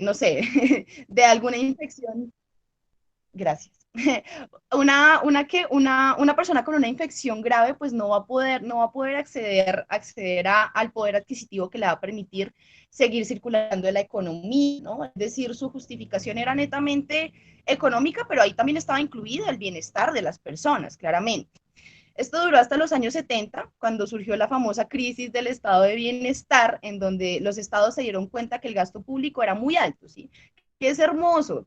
no sé, de alguna infección. Gracias. Una persona con una infección grave pues no va a poder acceder al poder adquisitivo que le va a permitir seguir circulando en la economía, ¿no? Es decir, su justificación era netamente económica, pero ahí también estaba incluido el bienestar de las personas, claramente. Esto duró hasta los años 70, cuando surgió la famosa crisis del estado de bienestar, en donde los estados se dieron cuenta que el gasto público era muy alto, ¿sí? Que es hermoso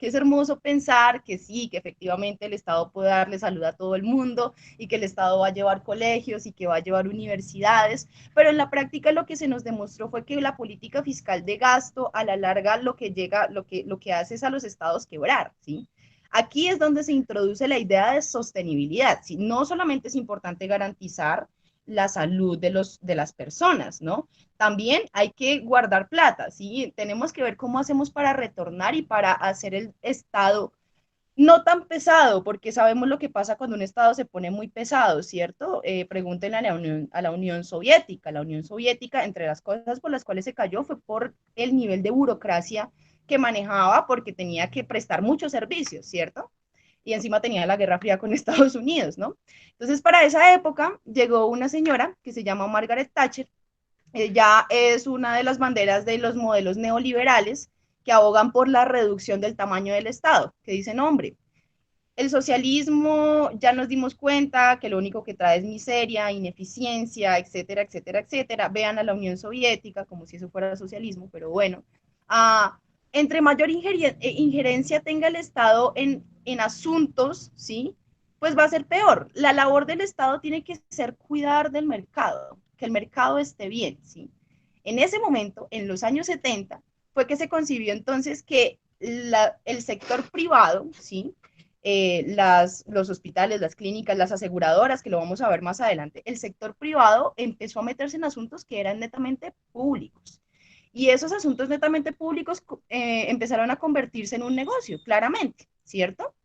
pensar que sí, que efectivamente el Estado puede darle salud a todo el mundo y que el Estado va a llevar colegios y que va a llevar universidades, pero en la práctica lo que se nos demostró fue que la política fiscal de gasto a la larga lo que hace es a los estados quebrar, ¿sí? Aquí es donde se introduce la idea de sostenibilidad. ¿Sí? No solamente es importante garantizar la salud de las personas, ¿no? También hay que guardar plata, ¿sí? Tenemos que ver cómo hacemos para retornar y para hacer el Estado no tan pesado, porque sabemos lo que pasa cuando un Estado se pone muy pesado, ¿cierto? Pregúntenle a la Unión Soviética. La Unión Soviética, entre las cosas por las cuales se cayó, fue por el nivel de burocracia que manejaba, porque tenía que prestar muchos servicios, ¿cierto? Y encima tenía la Guerra Fría con Estados Unidos, ¿no? Entonces, para esa época llegó una señora que se llama Margaret Thatcher. Ella es una de las banderas de los modelos neoliberales que abogan por la reducción del tamaño del Estado, que dicen, hombre, el socialismo ya nos dimos cuenta que lo único que trae es miseria, ineficiencia, etcétera, etcétera, etcétera. Vean a la Unión Soviética como si eso fuera socialismo, pero bueno. Ah, entre mayor injerencia tenga el Estado en asuntos, ¿sí? Pues va a ser peor. La labor del Estado tiene que ser cuidar del mercado, que el mercado esté bien, ¿sí? En ese momento, en los años 70, fue que se concibió entonces que el sector privado, ¿sí? Los hospitales, las clínicas, las aseguradoras, que lo vamos a ver más adelante, el sector privado empezó a meterse en asuntos que eran netamente públicos. Y esos asuntos netamente públicos empezaron a convertirse en un negocio, claramente, ¿cierto?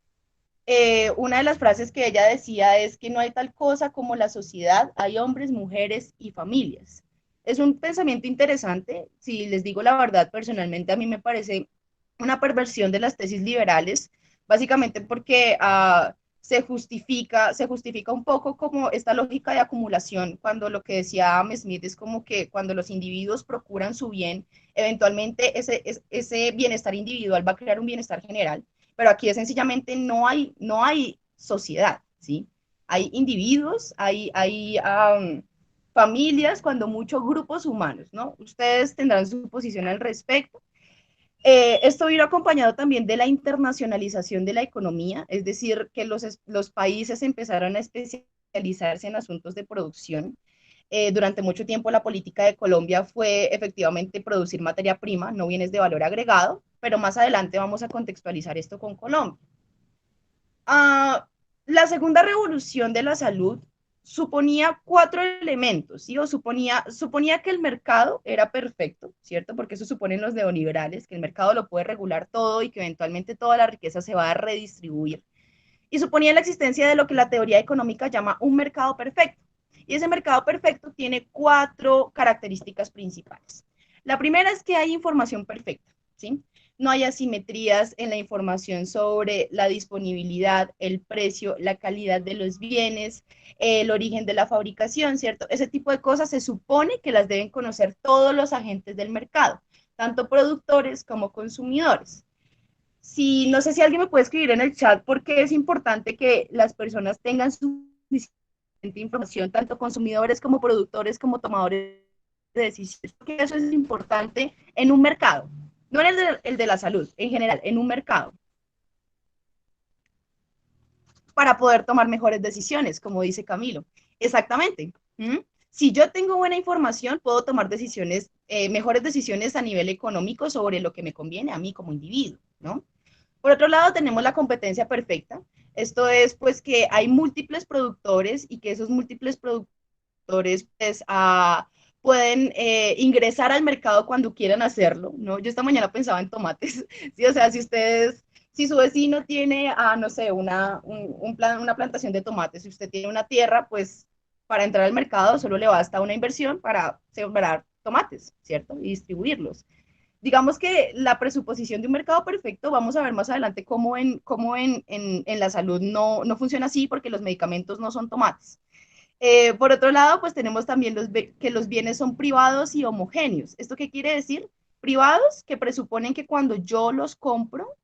Una de las frases que ella decía es que no hay tal cosa como la sociedad, hay hombres, mujeres y familias. Es un pensamiento interesante, si les digo la verdad, personalmente a mí me parece una perversión de las tesis liberales, básicamente porque se justifica un poco como esta lógica de acumulación, cuando lo que decía Adam Smith es como que cuando los individuos procuran su bien, eventualmente ese bienestar individual va a crear un bienestar general, pero aquí es sencillamente no hay sociedad, ¿sí? Hay individuos, hay familias, cuando mucho grupos humanos, ¿no? Ustedes tendrán su posición al respecto. Esto vino acompañado también de la internacionalización de la economía, es decir, que los países empezaron a especializarse en asuntos de producción. Durante mucho tiempo la política de Colombia fue efectivamente producir materia prima, no bienes de valor agregado, pero más adelante vamos a contextualizar esto con Colombia. Ah, la segunda revolución de la salud suponía cuatro elementos, ¿sí? O suponía que el mercado era perfecto, ¿cierto? Porque eso suponen los neoliberales, que el mercado lo puede regular todo y que eventualmente toda la riqueza se va a redistribuir. Y suponía la existencia de lo que la teoría económica llama un mercado perfecto. Y ese mercado perfecto tiene cuatro características principales. La primera es que hay información perfecta, ¿sí? No hay asimetrías en la información sobre la disponibilidad, el precio, la calidad de los bienes, el origen de la fabricación, ¿cierto? Ese tipo de cosas se supone que las deben conocer todos los agentes del mercado, tanto productores como consumidores. Si, no sé si alguien me puede escribir en el chat porque es importante que las personas tengan suficiente información, tanto consumidores como productores como tomadores de decisiones, porque eso es importante en un mercado, no en el de la salud, en general, en un mercado, para poder tomar mejores decisiones, como dice Camilo. Exactamente. ¿Mm? Si yo tengo buena información, puedo tomar decisiones, mejores decisiones a nivel económico sobre lo que me conviene a mí como individuo, ¿no? Por otro lado, tenemos la competencia perfecta. Esto es pues que hay múltiples productores y que esos múltiples productores pues pueden ingresar al mercado cuando quieran hacerlo, ¿no? Yo esta mañana pensaba en tomates, ¿sí? O sea, si su vecino tiene, no sé, una plantación de tomates, si usted tiene una tierra, pues para entrar al mercado solo le basta una inversión para sembrar tomates, ¿cierto? Y distribuirlos. digamos que la presuposición de un mercado perfecto, vamos a ver más adelante cómo en la salud no funciona así porque los medicamentos no son tomates. Por otro lado, pues tenemos también que los bienes son privados y homogéneos. ¿Esto qué quiere decir? Privados que presuponen que cuando yo los compro,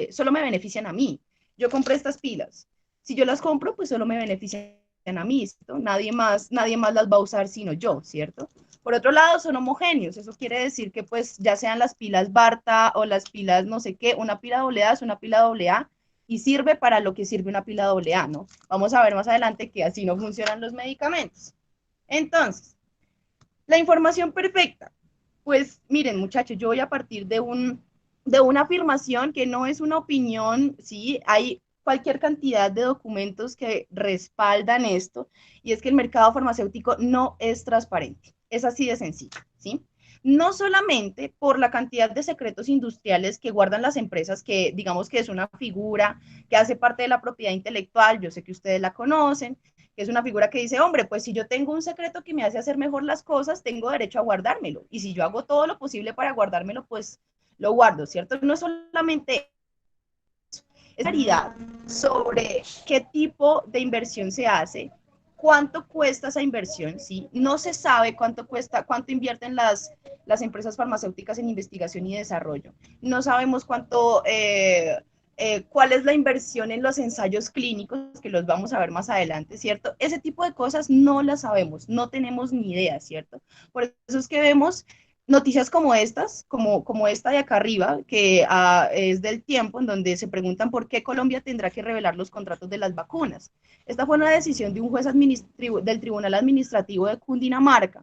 solo me benefician a mí. Yo compré estas pilas. Si yo las compro, pues solo me benefician a mí, ¿cierto? Nadie más las va a usar sino yo, ¿cierto? Por otro lado, son homogéneos. Eso quiere decir que pues ya sean las pilas Barta o las pilas no sé qué, una pila AA es una pila AA y sirve para lo que sirve una pila AA, ¿no? Vamos a ver más adelante que así no funcionan los medicamentos. Entonces, la información perfecta. Pues miren, muchachos, yo voy a partir de una afirmación que no es una opinión, ¿sí? Hay cualquier cantidad de documentos que respaldan esto, y es que el mercado farmacéutico no es transparente. Es así de sencillo, ¿sí? No solamente por la cantidad de secretos industriales que guardan las empresas, que digamos que es una figura que hace parte de la propiedad intelectual, yo sé que ustedes la conocen, que es una figura que dice, hombre, pues si yo tengo un secreto que me hace hacer mejor las cosas, tengo derecho a guardármelo. Y si yo hago todo lo posible para guardármelo, pues lo guardo, ¿cierto? No es solamente es claridad sobre qué tipo de inversión se hace, cuánto cuesta esa inversión, ¿sí? No se sabe cuánto cuesta, cuánto invierten las empresas farmacéuticas en investigación y desarrollo. No sabemos cuál es la inversión en los ensayos clínicos, que los vamos a ver más adelante, ¿cierto? Ese tipo de cosas no las sabemos, no tenemos ni idea, ¿cierto? Por eso es que vemos noticias como estas, como esta de acá arriba, que es del Tiempo, en donde se preguntan por qué Colombia tendrá que revelar los contratos de las vacunas. Esta fue una decisión de un juez del Tribunal Administrativo de Cundinamarca,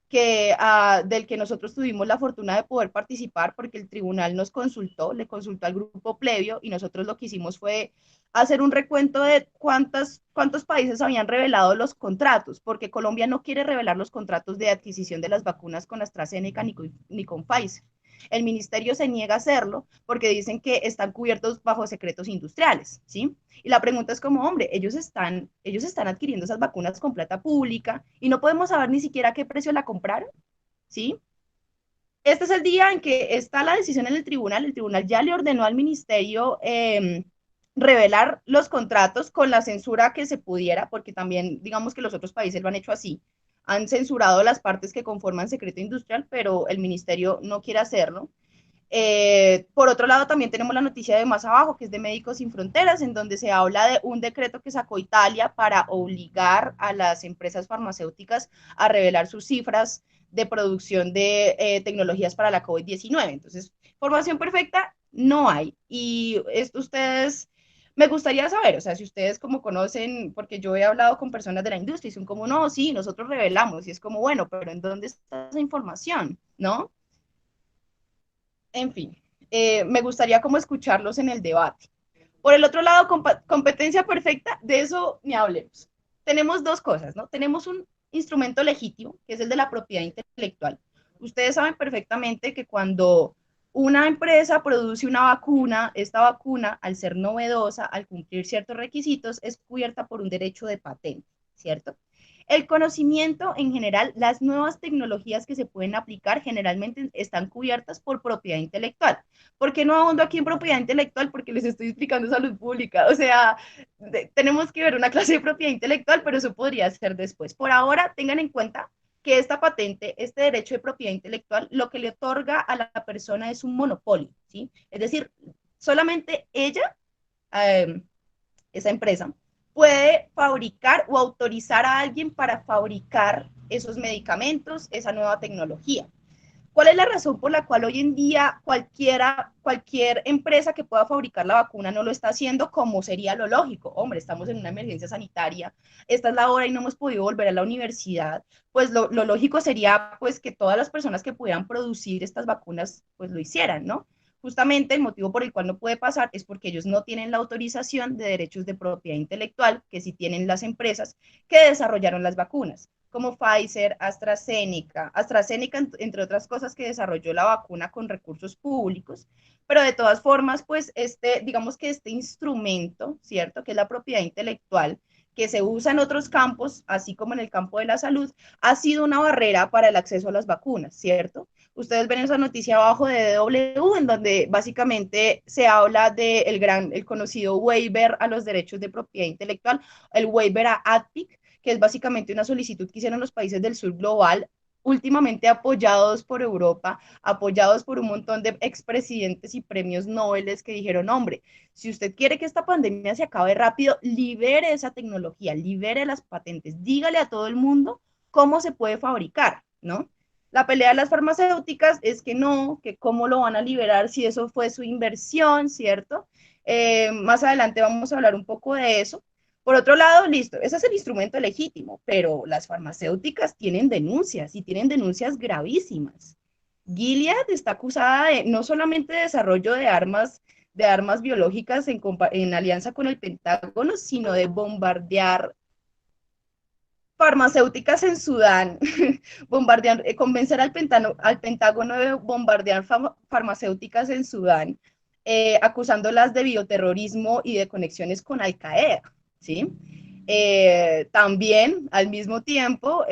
del que nosotros tuvimos la fortuna de poder participar porque el tribunal nos consultó, le consultó al grupo plebio y nosotros lo que hicimos fue hacer un recuento de cuántos países habían revelado los contratos, porque Colombia no quiere revelar los contratos de adquisición de las vacunas con AstraZeneca ni con Pfizer. El ministerio se niega a hacerlo porque dicen que están cubiertos bajo secretos industriales, ¿sí? Y la pregunta es como, hombre, ellos están adquiriendo esas vacunas con plata pública y no podemos saber ni siquiera a qué precio la compraron, ¿sí? Este es el día en que está la decisión en el tribunal ya le ordenó al ministerio revelar los contratos con la censura que se pudiera, porque también digamos que los otros países lo han hecho así, han censurado las partes que conforman secreto industrial, pero el ministerio no quiere hacerlo. Por otro lado, también tenemos la noticia de más abajo, que es de Médicos Sin Fronteras, en donde se habla de un decreto que sacó Italia para obligar a las empresas farmacéuticas a revelar sus cifras de producción de tecnologías para la COVID-19. Entonces, formación perfecta no hay. Y esto ustedes, me gustaría saber, o sea, si ustedes como conocen, porque yo he hablado con personas de la industria y son como, no, sí, nosotros revelamos, y es como, bueno, pero ¿en dónde está esa información? ¿No? En fin, me gustaría como escucharlos en el debate. Por el otro lado, competencia perfecta, de eso ni hablemos. Tenemos dos cosas, ¿no? Tenemos un instrumento legítimo, que es el de la propiedad intelectual. Ustedes saben perfectamente que cuando una empresa produce una vacuna, esta vacuna, al ser novedosa, al cumplir ciertos requisitos, es cubierta por un derecho de patente, ¿cierto? El conocimiento en general, las nuevas tecnologías que se pueden aplicar generalmente están cubiertas por propiedad intelectual. ¿Por qué no ahondo aquí en propiedad intelectual? Porque les estoy explicando salud pública. O sea, tenemos que ver una clase de propiedad intelectual, pero eso podría ser después. Por ahora, tengan en cuenta que esta patente, este derecho de propiedad intelectual, lo que le otorga a la persona es un monopolio, ¿sí? Es decir, solamente ella, eh, esa empresa, puede fabricar o autorizar a alguien para fabricar esos medicamentos, esa nueva tecnología. ¿Cuál es la razón por la cual hoy en día cualquier empresa que pueda fabricar la vacuna no lo está haciendo como sería lo lógico? Hombre, estamos en una emergencia sanitaria, esta es la hora y no hemos podido volver a la universidad, pues lo lógico sería pues que todas las personas que pudieran producir estas vacunas pues lo hicieran, ¿no? Justamente el motivo por el cual no puede pasar es porque ellos no tienen la autorización de derechos de propiedad intelectual que sí tienen las empresas que desarrollaron las vacunas, como Pfizer, AstraZeneca, entre otras cosas, que desarrolló la vacuna con recursos públicos, pero de todas formas, pues digamos que este instrumento, ¿cierto? Que es la propiedad intelectual, que se usa en otros campos, así como en el campo de la salud, ha sido una barrera para el acceso a las vacunas, ¿cierto? Ustedes ven esa noticia abajo de DW, en donde básicamente se habla del el conocido waiver a los derechos de propiedad intelectual, el waiver a ADPIC, que es básicamente una solicitud que hicieron los países del sur global, últimamente apoyados por Europa, apoyados por un montón de expresidentes y premios Nobel que dijeron, hombre, si usted quiere que esta pandemia se acabe rápido, libere esa tecnología, libere las patentes, dígale a todo el mundo cómo se puede fabricar, ¿no? La pelea de las farmacéuticas es que no, que cómo lo van a liberar si eso fue su inversión, ¿cierto? Más adelante vamos a hablar un poco de eso. Por otro lado, listo, ese es el instrumento legítimo, pero las farmacéuticas tienen denuncias y tienen denuncias gravísimas. Gilead está acusada de no solamente de desarrollo de armas biológicas en alianza con el Pentágono, sino de bombardear farmacéuticas en Sudán, bombardear, convencer al Pentágono de bombardear farmacéuticas en Sudán, acusándolas de bioterrorismo y de conexiones con Al Qaeda, ¿sí? También, al mismo tiempo,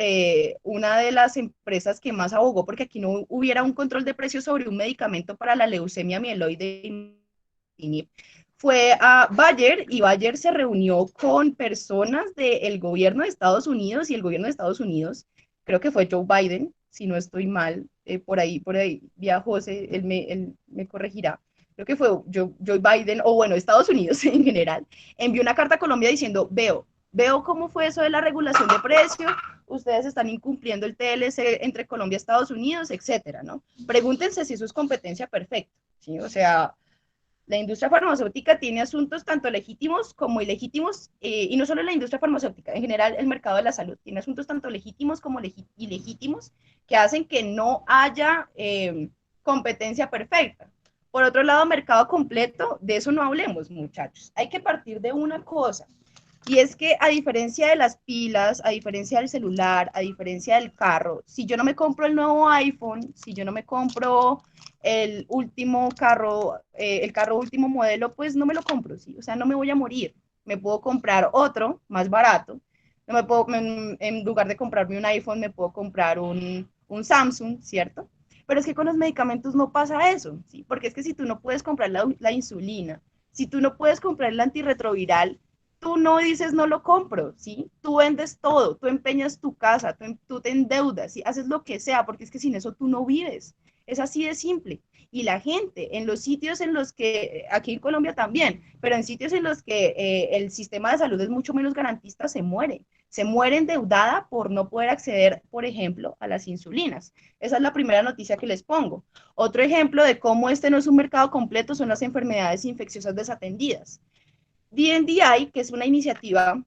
una de las empresas que más abogó porque aquí no hubiera un control de precios sobre un medicamento para la leucemia mieloide fue a Bayer y Bayer se reunió con personas del gobierno de Estados Unidos y el gobierno de Estados Unidos, creo que fue Joe Biden, si no estoy mal, por ahí, vía José, él me corregirá, creo que fue Joe Biden, o bueno, Estados Unidos en general, envió una carta a Colombia diciendo, veo cómo fue eso de la regulación de precios, ustedes están incumpliendo el TLC entre Colombia y Estados Unidos, etcétera, ¿no? Pregúntense si eso es competencia perfecta, ¿sí? O sea, la industria farmacéutica tiene asuntos tanto legítimos como ilegítimos, y no solo la industria farmacéutica, en general el mercado de la salud tiene asuntos tanto legítimos como ilegítimos que hacen que no haya competencia perfecta. Por otro lado, mercado completo, de eso no hablemos, muchachos. Hay que partir de una cosa, y es que a diferencia de las pilas, a diferencia del celular, a diferencia del carro, si yo no me compro el nuevo iPhone, si yo no me compro el último carro, el carro último modelo, pues no me lo compro, ¿sí? O sea, no me voy a morir. Me puedo comprar otro más barato. No me puedo, en lugar de comprarme un iPhone, me puedo comprar un Samsung, ¿cierto? Pero es que con los medicamentos no pasa eso, ¿sí? Porque es que si tú no puedes comprar la insulina, si tú no puedes comprar el antirretroviral, tú no dices no lo compro, ¿sí? Tú vendes todo, tú empeñas tu casa, tú te endeudas, ¿sí? Haces lo que sea, porque es que sin eso tú no vives. Es así de simple. Y la gente en los sitios en los que, aquí en Colombia también, pero en sitios en los que el sistema de salud es mucho menos garantista, se muere endeudada por no poder acceder, por ejemplo, a las insulinas. Esa es la primera noticia que les pongo. Otro ejemplo de cómo este no es un mercado completo son las enfermedades infecciosas desatendidas. DNDi, que es una iniciativa.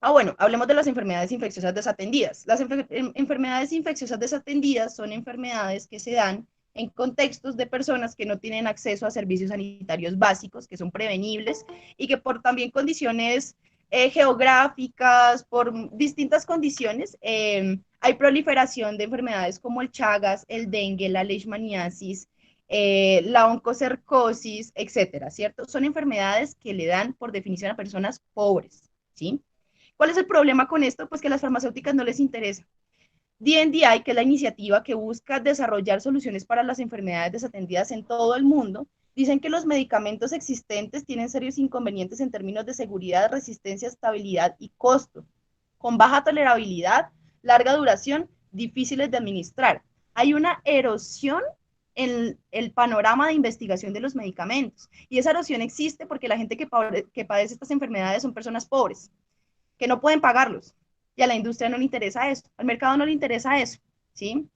Bueno, hablemos de las enfermedades infecciosas desatendidas. Las enfermedades infecciosas desatendidas son enfermedades que se dan en contextos de personas que no tienen acceso a servicios sanitarios básicos, que son prevenibles y que por también condiciones geográficas, por distintas condiciones, hay proliferación de enfermedades como el Chagas, el dengue, la leishmaniasis, la oncocercosis, etcétera, ¿cierto? Son enfermedades que le dan por definición a personas pobres, ¿sí? ¿Cuál es el problema con esto? Pues que a las farmacéuticas no les interesa. DNDi, que es la iniciativa que busca desarrollar soluciones para las enfermedades desatendidas en todo el mundo, dicen que los medicamentos existentes tienen serios inconvenientes en términos de seguridad, resistencia, estabilidad y costo, con baja tolerabilidad, larga duración, difíciles de administrar. Hay una erosión en el panorama de investigación de los medicamentos, y esa erosión existe porque la gente que padece estas enfermedades son personas pobres, que no pueden pagarlos. Y a la industria no le interesa eso, al mercado no le interesa eso, ¿sí?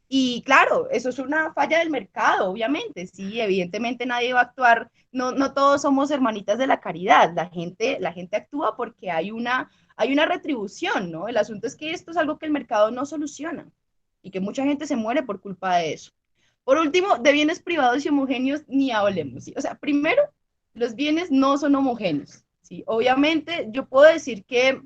Y claro, eso es una falla del mercado, obviamente, sí, evidentemente nadie va a actuar, no todos somos hermanitas de la caridad, la gente actúa porque hay una retribución, ¿no? El asunto es que esto es algo que el mercado no soluciona y que mucha gente se muere por culpa de eso. Por último, de bienes privados y homogéneos ni hablemos, ¿sí? O sea, primero, los bienes no son homogéneos, ¿sí? Obviamente, yo puedo decir que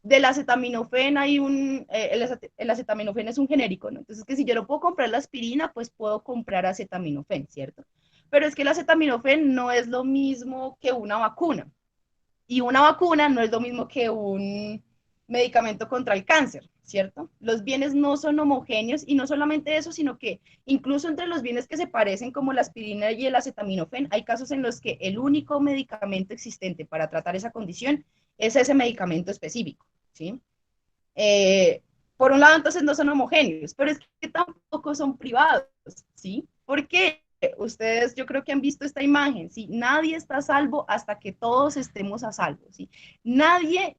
del acetaminofén hay el acetaminofén es un genérico, ¿no? Entonces, que si yo no puedo comprar la aspirina, pues puedo comprar acetaminofén, ¿cierto? Pero es que el acetaminofén no es lo mismo que una vacuna. Y una vacuna no es lo mismo que un medicamento contra el cáncer, ¿cierto? Los bienes no son homogéneos y no solamente eso, sino que incluso entre los bienes que se parecen como la aspirina y el acetaminofén, hay casos en los que el único medicamento existente para tratar esa condición es ese medicamento específico, ¿sí? Por un lado, entonces no son homogéneos, pero es que tampoco son privados, ¿sí? Porque ustedes yo creo que han visto esta imagen, ¿sí? Nadie está a salvo hasta que todos estemos a salvo, ¿sí? Nadie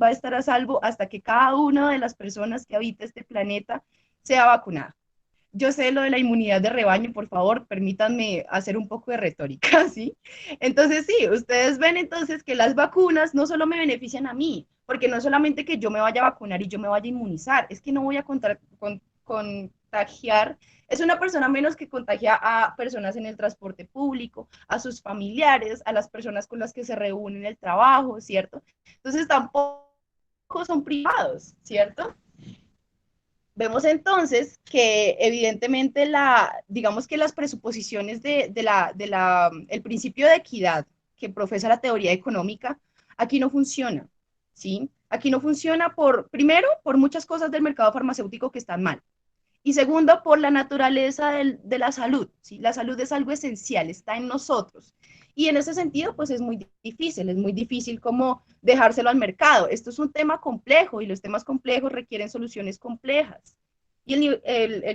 va a estar a salvo hasta que cada una de las personas que habita este planeta sea vacunada. Yo sé lo de la inmunidad de rebaño, por favor, permítanme hacer un poco de retórica, ¿sí? Entonces, sí, ustedes ven entonces que las vacunas no solo me benefician a mí, porque no solamente que yo me vaya a vacunar y yo me vaya a inmunizar, es que no voy a contagiar, es una persona menos que contagia a personas en el transporte público, a sus familiares, a las personas con las que se reúnen en el trabajo, ¿cierto? Entonces tampoco son privados, ¿cierto? Vemos entonces que evidentemente digamos que las presuposiciones el principio de equidad que profesa la teoría económica, aquí no funciona, ¿sí? Aquí no funciona primero, por muchas cosas del mercado farmacéutico que están mal. Y segundo, por la naturaleza de la salud, ¿sí? La salud es algo esencial, está en nosotros. Y en ese sentido, pues es muy difícil como dejárselo al mercado. Esto es un tema complejo y los temas complejos requieren soluciones complejas. Y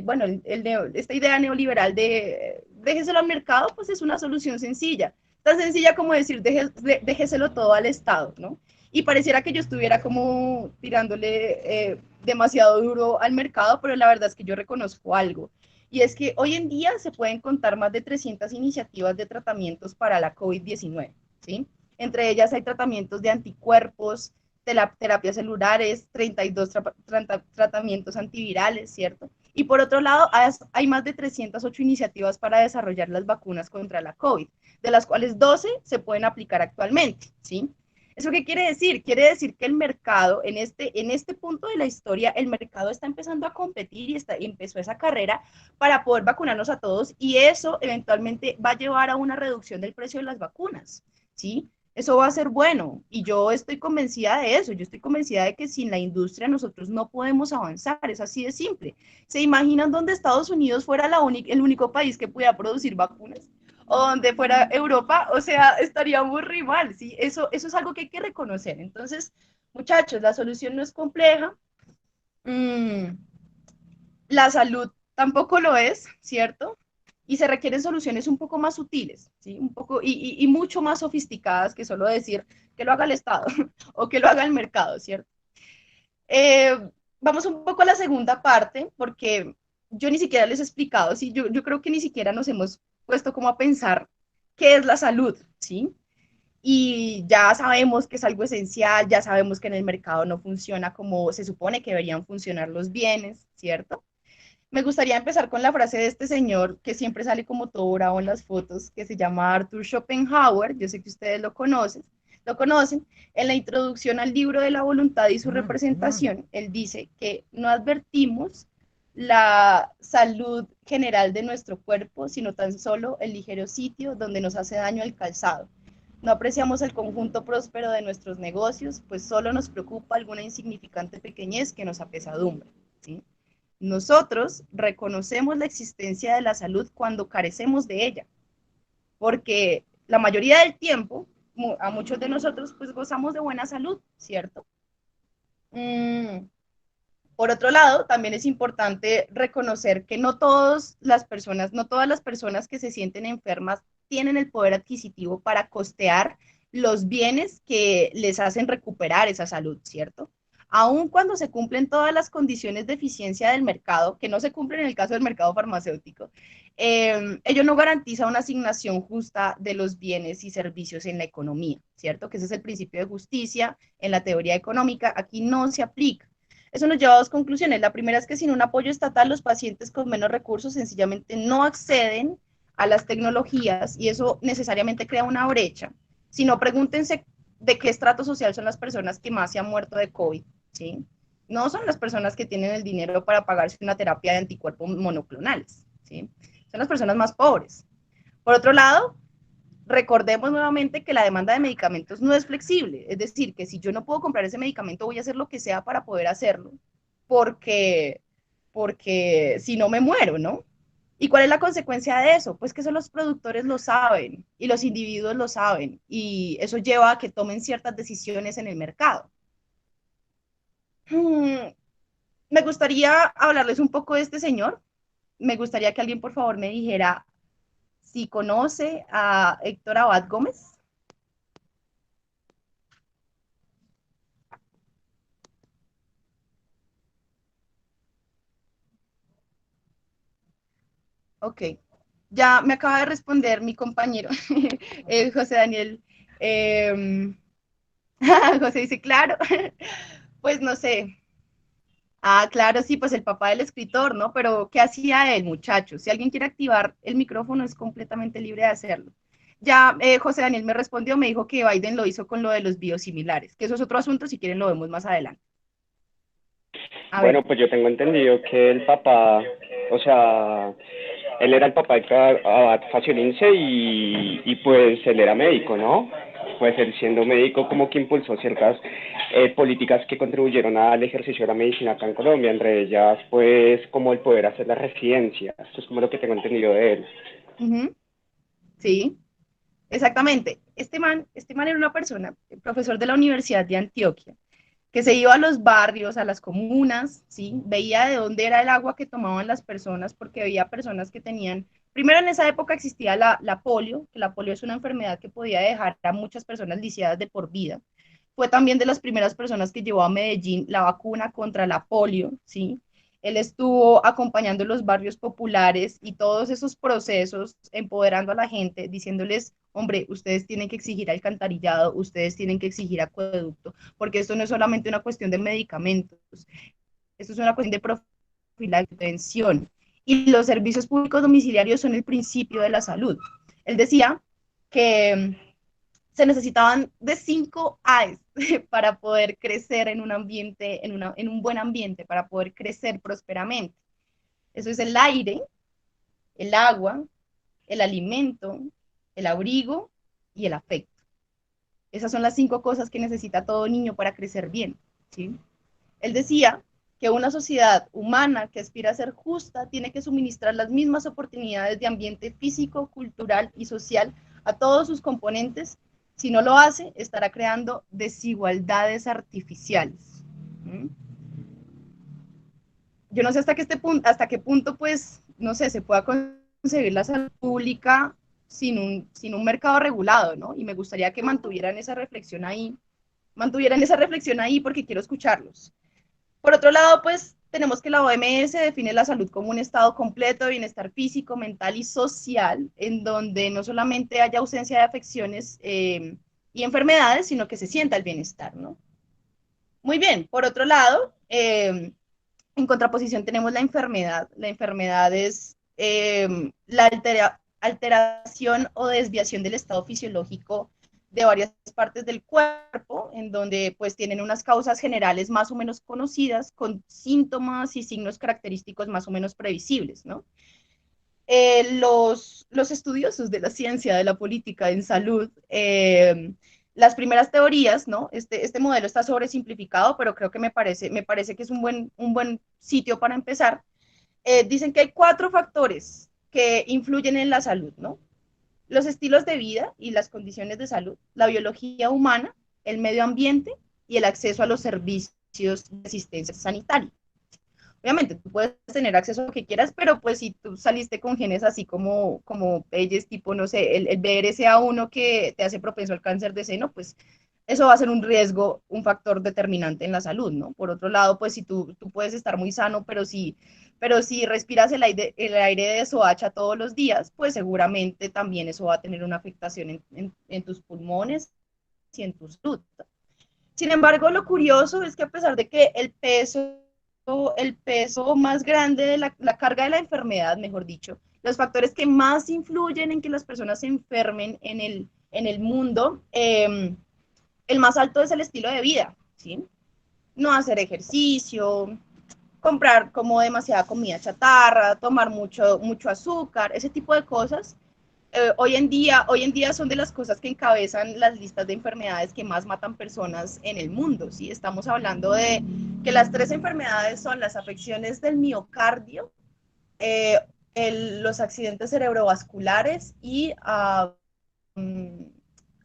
bueno, esta idea neoliberal de déjeselo al mercado, pues es una solución sencilla. Tan sencilla como decir déjeselo todo al Estado, ¿no? Y pareciera que yo estuviera como tirándole demasiado duro al mercado, pero la verdad es que yo reconozco algo. Y es que hoy en día se pueden contar más de 300 iniciativas de tratamientos para la COVID-19, ¿sí? Entre ellas hay tratamientos de anticuerpos, terapias celulares, 32 tratamientos antivirales, ¿cierto? Y por otro lado, hay más de 308 iniciativas para desarrollar las vacunas contra la COVID, de las cuales 12 se pueden aplicar actualmente, ¿sí? ¿Eso qué quiere decir? Quiere decir que el mercado, en este punto de la historia, el mercado está empezando a competir y empezó esa carrera para poder vacunarnos a todos y eso eventualmente va a llevar a una reducción del precio de las vacunas, ¿sí? Eso va a ser bueno y yo estoy convencida de eso, yo estoy convencida de que sin la industria nosotros no podemos avanzar, es así de simple. ¿Se imaginan donde Estados Unidos fuera el único país que pudiera producir vacunas? O donde fuera Europa, o sea, estaríamos muy mal, ¿sí? Eso es algo que hay que reconocer. Entonces, muchachos, la solución no es compleja, mm, la salud tampoco lo es, ¿cierto? Y se requieren soluciones un poco más sutiles, ¿sí? Un poco, y mucho más sofisticadas que solo decir que lo haga el Estado o que lo haga el mercado, ¿cierto? Eh, Vamos un poco a la segunda parte, porque yo ni siquiera les he explicado, ¿sí? Yo creo que ni siquiera nos hemos puesto como a pensar qué es la salud, ¿sí? Y ya sabemos que es algo esencial, ya sabemos que en el mercado no funciona como se supone que deberían funcionar los bienes, ¿cierto? Me gustaría empezar con la frase de este señor que siempre sale como todo bravo en las fotos, que se llama Arthur Schopenhauer, yo sé que ustedes lo conocen. En la introducción al libro de la voluntad y su representación, él dice que no advertimos la salud general de nuestro cuerpo, sino tan solo el ligero sitio donde nos hace daño el calzado. No apreciamos el conjunto próspero de nuestros negocios, pues solo nos preocupa alguna insignificante pequeñez que nos apesadumbre, ¿sí? Nosotros reconocemos la existencia de la salud cuando carecemos de ella, porque la mayoría del tiempo, a muchos de nosotros, pues gozamos de buena salud, ¿cierto? Mm, por otro lado, también es importante reconocer que no todas las personas que se sienten enfermas tienen el poder adquisitivo para costear los bienes que les hacen recuperar esa salud, ¿cierto? Aun cuando se cumplen todas las condiciones de eficiencia del mercado, que no se cumplen en el caso del mercado farmacéutico, ello no garantiza una asignación justa de los bienes y servicios en la economía, ¿cierto? Que ese es el principio de justicia en la teoría económica, aquí no se aplica. Eso nos lleva a dos conclusiones. La primera es que sin un apoyo estatal, los pacientes con menos recursos sencillamente no acceden a las tecnologías y eso necesariamente crea una brecha. Si no, pregúntense de qué estrato social son las personas que más se han muerto de COVID, ¿sí? No son las personas que tienen el dinero para pagarse una terapia de anticuerpos monoclonales, ¿sí? Son las personas más pobres. Por otro lado, recordemos nuevamente que la demanda de medicamentos no es flexible, es decir, que si yo no puedo comprar ese medicamento, voy a hacer lo que sea para poder hacerlo, porque, porque si no me muero, ¿no? ¿Y cuál es la consecuencia de eso? Pues que eso los productores lo saben y los individuos lo saben y eso lleva a que tomen ciertas decisiones en el mercado. Me gustaría hablarles un poco de este señor. Me gustaría que alguien por favor me dijera si conoce a Héctor Abad Gómez. Ok, ya me acaba de responder mi compañero, José Daniel. Eh, José dice, claro, pues no sé. Ah, claro, sí, pues el papá del escritor, ¿no? Pero ¿qué hacía el muchacho? Si alguien quiere activar el micrófono, es completamente libre de hacerlo. Ya José Daniel me respondió, me dijo que Biden lo hizo con lo de los biosimilares, que eso es otro asunto, si quieren lo vemos más adelante. A ver. Bueno, pues yo tengo entendido que el papá, o sea, él era el papá de Abad Faciolince y pues él era médico, ¿no? Pues él siendo médico como que impulsó ciertas políticas que contribuyeron al ejercicio de la medicina acá en Colombia, entre ellas pues como el poder hacer las residencias, eso es como lo que tengo entendido de él. Sí, exactamente. Este man era una persona, profesor de la Universidad de Antioquia, que se iba a los barrios, a las comunas, ¿sí? Veía de dónde era el agua que tomaban las personas, porque veía personas que tenían, primero en esa época existía la polio, que la polio es una enfermedad que podía dejar a muchas personas lisiadas de por vida. Fue también de las primeras personas que llevó a Medellín la vacuna contra la polio, ¿sí? Él estuvo acompañando los barrios populares y todos esos procesos, empoderando a la gente, diciéndoles, hombre, ustedes tienen que exigir alcantarillado, ustedes tienen que exigir acueducto, porque esto no es solamente una cuestión de medicamentos, esto es una cuestión de profilaxia, prevención. Y los servicios públicos domiciliarios son el principio de la salud. Él decía que se necesitaban de 5 A's para poder crecer en un ambiente, en un buen ambiente, para poder crecer prósperamente. Eso es el aire, el agua, el alimento, el abrigo y el afecto. Esas son las 5 cosas que necesita todo niño para crecer bien, ¿sí? Él decía que una sociedad humana que aspira a ser justa tiene que suministrar las mismas oportunidades de ambiente físico, cultural y social a todos sus componentes. Si no lo hace, estará creando desigualdades artificiales. ¿Mm? Yo no sé hasta qué punto, pues, no sé, se pueda conseguir la salud pública sin un mercado regulado, ¿no? Y me gustaría que mantuvieran esa reflexión ahí porque quiero escucharlos. Por otro lado, pues tenemos que la OMS define la salud como un estado completo de bienestar físico, mental y social, en donde no solamente haya ausencia de afecciones y enfermedades, sino que se sienta el bienestar, ¿no? Muy bien, por otro lado, en contraposición tenemos la enfermedad. La enfermedad es la alteración o desviación del estado fisiológico de varias partes del cuerpo, en donde pues tienen unas causas generales más o menos conocidas, con síntomas y signos característicos más o menos previsibles, ¿no? Los estudiosos de la ciencia de la política en salud, las primeras teorías, ¿no? Este modelo está sobresimplificado, pero creo que me parece que es un buen sitio para empezar. Dicen que hay 4 factores que influyen en la salud, ¿no? Los estilos de vida y las condiciones de salud, la biología humana, el medio ambiente y el acceso a los servicios de asistencia sanitaria. Obviamente, tú puedes tener acceso a lo que quieras, pero pues si tú saliste con genes así como ellos, tipo, no sé, el BRCA1 que te hace propenso al cáncer de seno, pues eso va a ser un riesgo, un factor determinante en la salud, ¿no? Por otro lado, pues si tú puedes estar muy sano, pero si respiras el aire de SOH todos los días, pues seguramente también eso va a tener una afectación en tus pulmones y en tu salud. Sin embargo, lo curioso es que a pesar de que el peso más grande de la carga de la enfermedad, mejor dicho, los factores que más influyen en que las personas se enfermen en el mundo, el más alto es el estilo de vida, ¿sí? No hacer ejercicio, comprar como demasiada comida chatarra, tomar mucho azúcar, ese tipo de cosas hoy en día son de las cosas que encabezan las listas de enfermedades que más matan personas en el mundo, ¿sí? Estamos hablando de que las tres enfermedades son las afecciones del miocardio, eh, los accidentes cerebrovasculares y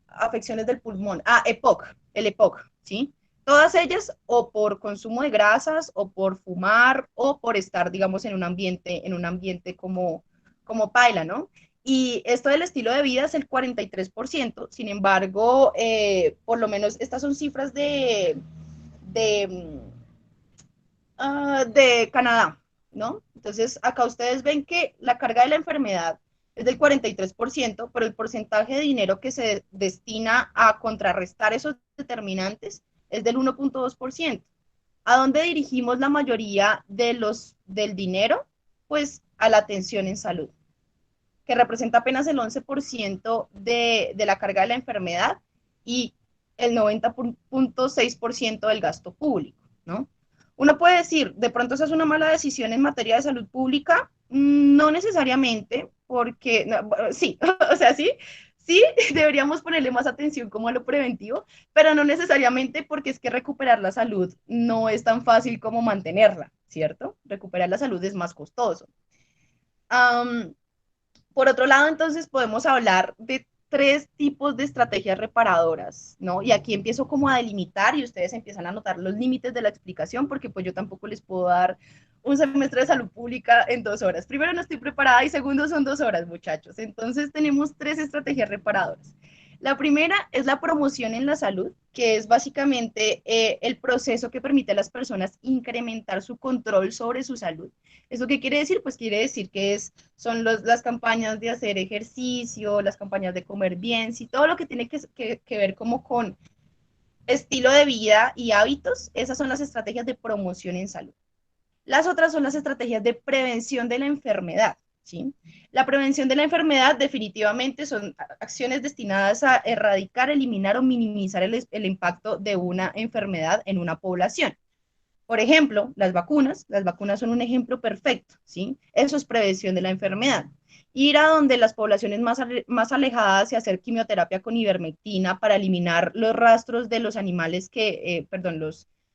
afecciones del pulmón. EPOC, el EPOC, ¿sí? Todas ellas o por consumo de grasas o por fumar o por estar, digamos, en un ambiente como paila, ¿no? Y esto del estilo de vida es el 43%, sin embargo, por lo menos estas son cifras de, de Canadá, ¿no? Entonces, acá ustedes ven que la carga de la enfermedad es del 43%, pero el porcentaje de dinero que se destina a contrarrestar esos determinantes es del 1.2%. ¿A dónde dirigimos la mayoría del dinero? Pues a la atención en salud, que representa apenas el 11% de la carga de la enfermedad y el 90.6% del gasto público, ¿no? Uno puede decir, de pronto esa es una mala decisión en materia de salud pública, no necesariamente, porque, no, sí, o sea, sí, sí, deberíamos ponerle más atención como a lo preventivo, pero no necesariamente porque es que recuperar la salud no es tan fácil como mantenerla, ¿cierto? Recuperar la salud es más costoso. Um, por otro lado, entonces podemos hablar de tres tipos de estrategias reparadoras, ¿no? Y aquí empiezo como a delimitar y ustedes empiezan a notar los límites de la explicación, porque pues yo tampoco les puedo dar un semestre de salud pública en 2 horas. Primero, no estoy preparada y segundo, son 2 horas, muchachos. Entonces tenemos tres estrategias reparadoras. La primera es la promoción en la salud, que es básicamente el proceso que permite a las personas incrementar su control sobre su salud. ¿Eso qué quiere decir? Pues quiere decir que son las campañas de hacer ejercicio, las campañas de comer bien, sí, todo lo que tiene que ver como con estilo de vida y hábitos, esas son las estrategias de promoción en salud. Las otras son las estrategias de prevención de la enfermedad, ¿sí? La prevención de la enfermedad definitivamente son acciones destinadas a erradicar, eliminar o minimizar el impacto de una enfermedad en una población. Por ejemplo, las vacunas son un ejemplo perfecto, ¿sí? Eso es prevención de la enfermedad. Ir a donde las poblaciones más alejadas y hacer quimioterapia con ivermectina para eliminar los rastros de los animales perdón,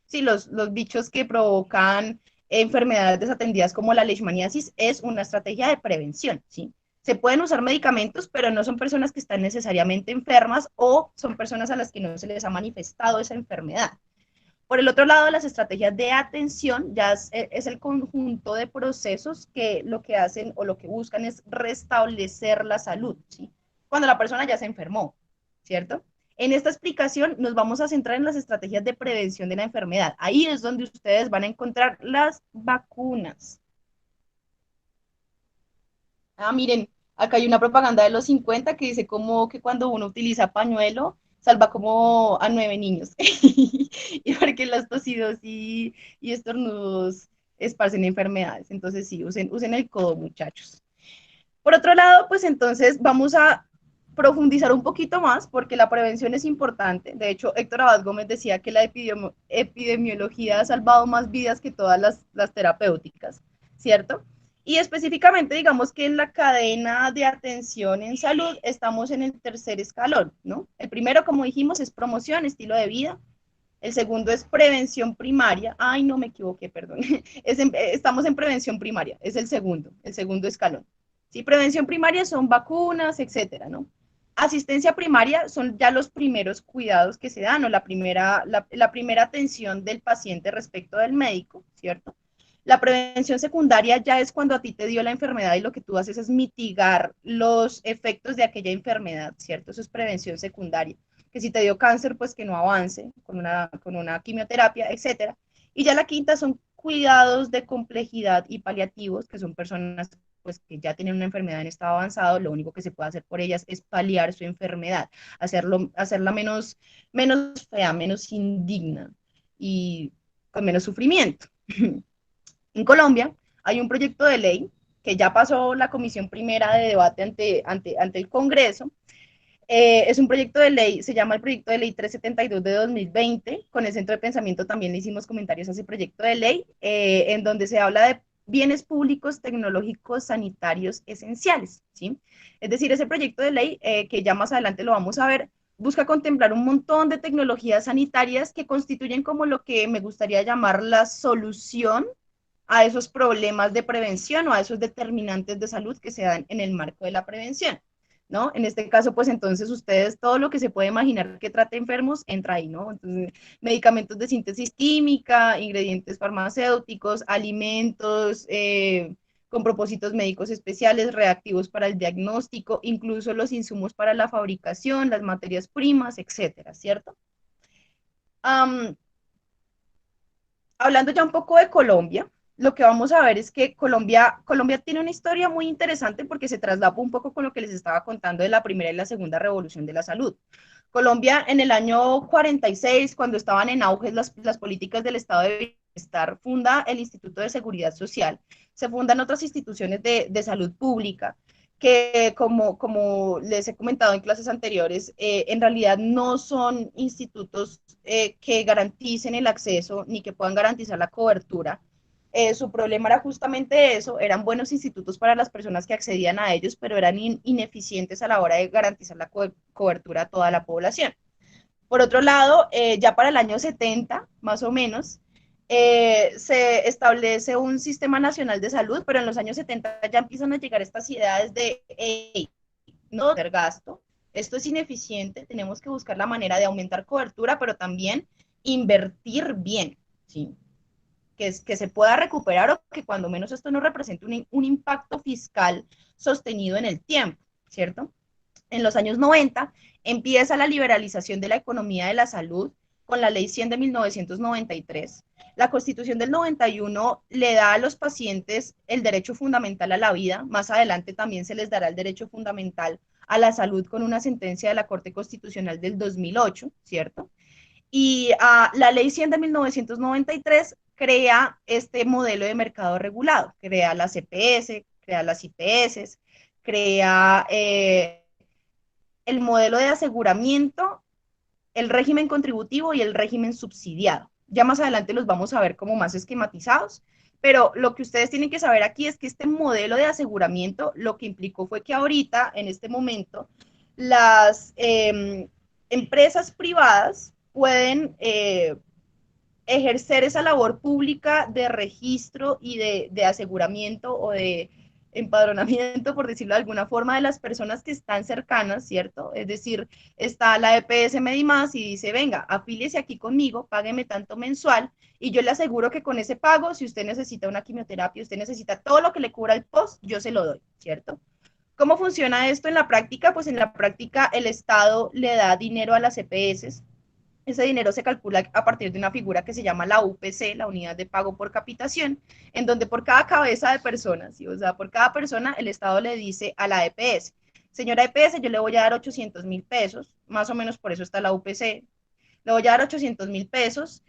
sí, los bichos que provocan enfermedades desatendidas como la leishmaniasis es una estrategia de prevención, ¿sí? Se pueden usar medicamentos, pero no son personas que están necesariamente enfermas o son personas a las que no se les ha manifestado esa enfermedad. Por el otro lado, las estrategias de atención ya es el conjunto de procesos que lo que hacen o lo que buscan es restablecer la salud, ¿sí? Cuando la persona ya se enfermó, ¿cierto? En esta explicación nos vamos a centrar en las estrategias de prevención de la enfermedad. Ahí es donde ustedes van a encontrar las vacunas. Miren, acá hay una propaganda de los 50 que dice como que cuando uno utiliza pañuelo, salva como a 9 niños. Y porque las tosidos y estornudos esparcen enfermedades. Entonces sí, usen el codo, muchachos. Por otro lado, pues entonces vamos a profundizar un poquito más porque la prevención es importante. De hecho, Héctor Abad Gómez decía que la epidemiología ha salvado más vidas que todas las terapéuticas, ¿cierto? Y específicamente, digamos que en la cadena de atención en salud estamos en el tercer escalón, ¿no? El primero, como dijimos, es promoción, estilo de vida. El segundo es prevención primaria. Ay, no me equivoqué, perdón. Estamos en prevención primaria, es el segundo escalón. Sí, prevención primaria son vacunas, etcétera, ¿no? Asistencia primaria son ya los primeros cuidados que se dan o la primera atención del paciente respecto del médico, ¿cierto? La prevención secundaria ya es cuando a ti te dio la enfermedad y lo que tú haces es mitigar los efectos de aquella enfermedad, ¿cierto? Eso es prevención secundaria. Que si te dio cáncer, pues que no avance con una quimioterapia, etcétera. Y ya la quinta son cuidados de complejidad y paliativos, que son personas pues que ya tienen una enfermedad en estado avanzado, lo único que se puede hacer por ellas es paliar su enfermedad, hacerla menos fea, menos indigna y con menos sufrimiento. En Colombia hay un proyecto de ley que ya pasó la comisión primera de debate ante el Congreso. Es un proyecto de ley, se llama el proyecto de ley 372 de 2020. Con el Centro de Pensamiento también le hicimos comentarios a ese proyecto de ley, en donde se habla bienes públicos tecnológicos sanitarios esenciales, ¿sí? Es decir, ese proyecto de ley, que ya más adelante lo vamos a ver, busca contemplar un montón de tecnologías sanitarias que constituyen como lo que me gustaría llamar la solución a esos problemas de prevención o a esos determinantes de salud que se dan en el marco de la prevención, ¿no? En este caso, pues entonces ustedes todo lo que se puede imaginar que trate enfermos entra ahí, ¿no? Entonces, medicamentos de síntesis química, ingredientes farmacéuticos, alimentos, con propósitos médicos especiales, reactivos para el diagnóstico, incluso los insumos para la fabricación, las materias primas, etcétera, ¿cierto? Um, Hablando ya un poco de Colombia, lo que vamos a ver es que Colombia tiene una historia muy interesante porque se traslapa un poco con lo que les estaba contando de la primera y la segunda revolución de la salud. Colombia en el año 46, cuando estaban en auge las políticas del Estado de Bienestar, funda el Instituto de Seguridad Social, se fundan otras instituciones de salud pública, que como les he comentado en clases anteriores, en realidad no son institutos que garanticen el acceso ni que puedan garantizar la cobertura. Su problema era justamente eso, eran buenos institutos para las personas que accedían a ellos, pero eran ineficientes a la hora de garantizar la cobertura a toda la población. Por otro lado, ya para el año 70, más o menos, se establece un sistema nacional de salud, pero en los años 70 ya empiezan a llegar estas ideas de, hey, no hacer gasto, esto es ineficiente, tenemos que buscar la manera de aumentar cobertura, pero también invertir bien, ¿sí? Que se pueda recuperar o que cuando menos esto no represente un impacto fiscal sostenido en el tiempo, ¿cierto? En los años 90 empieza la liberalización de la economía de la salud con la Ley 100 de 1993. La Constitución del 91 le da a los pacientes el derecho fundamental a la vida. Más adelante también se les dará el derecho fundamental a la salud con una sentencia de la Corte Constitucional del 2008, ¿cierto? Y la Ley 100 de 1993 crea este modelo de mercado regulado, crea las CPS, crea las IPS, crea el modelo de aseguramiento, el régimen contributivo y el régimen subsidiado. Ya más adelante los vamos a ver como más esquematizados, pero lo que ustedes tienen que saber aquí es que este modelo de aseguramiento lo que implicó fue que ahorita, en este momento, las empresas privadas pueden ejercer esa labor pública de registro y de aseguramiento o de empadronamiento, por decirlo de alguna forma, de las personas que están cercanas, ¿cierto? Es decir, está la EPS Medimás y dice, venga, afíliese aquí conmigo, págueme tanto mensual y yo le aseguro que con ese pago, si usted necesita una quimioterapia, usted necesita todo lo que le cubra el post, yo se lo doy, ¿cierto? ¿Cómo funciona esto en la práctica? Pues en la práctica el Estado le da dinero a las EPS. Ese dinero se calcula a partir de una figura que se llama la UPC, la unidad de pago por capitación, en donde por cada cabeza de personas, ¿sí? O sea, por cada persona el Estado le dice a la EPS, señora EPS, yo le voy a dar 800.000 pesos, más o menos por eso está la UPC, le voy a dar 800.000 pesos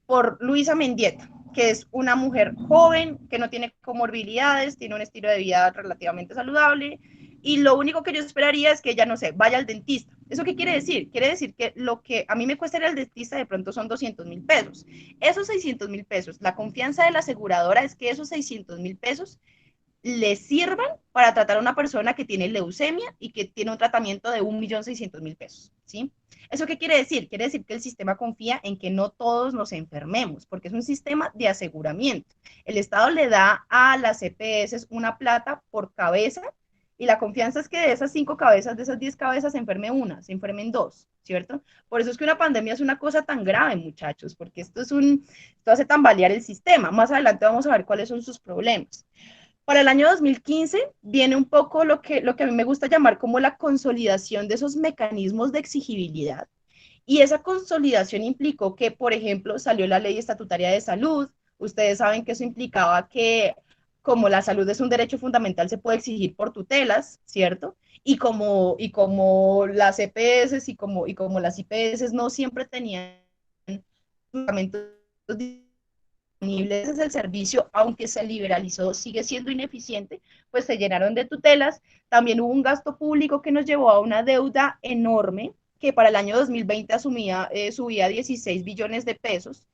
por Luisa Mendieta, que es una mujer joven, que no tiene comorbilidades, tiene un estilo de vida relativamente saludable, y lo único que yo esperaría es que ella, no sé, vaya al dentista. ¿Eso qué quiere decir? Quiere decir que lo que a mí me cuesta ir al dentista de pronto son 200.000 pesos. Esos 600.000 pesos, la confianza de la aseguradora es que esos 600.000 pesos le sirvan para tratar a una persona que tiene leucemia y que tiene un tratamiento de 1.600.000 pesos, ¿sí? ¿Eso qué quiere decir? Quiere decir que el sistema confía en que no todos nos enfermemos, porque es un sistema de aseguramiento. El Estado le da a las EPS una plata por cabeza y la confianza es que de esas 5 cabezas, de esas 10 cabezas, se enferme una, se enfermen 2, ¿cierto? Por eso es que una pandemia es una cosa tan grave, muchachos, porque esto hace tambalear el sistema. Más adelante vamos a ver cuáles son sus problemas. Para el año 2015 viene un poco lo que a mí me gusta llamar como la consolidación de esos mecanismos de exigibilidad. Y esa consolidación implicó que, por ejemplo, salió la ley estatutaria de salud. Ustedes saben que eso implicaba que como la salud es un derecho fundamental, se puede exigir por tutelas, ¿cierto? Y como las EPS y como las IPS no siempre tenían medicamentos disponibles el servicio, aunque se liberalizó, sigue siendo ineficiente, pues se llenaron de tutelas. También hubo un gasto público que nos llevó a una deuda enorme, que para el año 2020 subía 16 billones de pesos.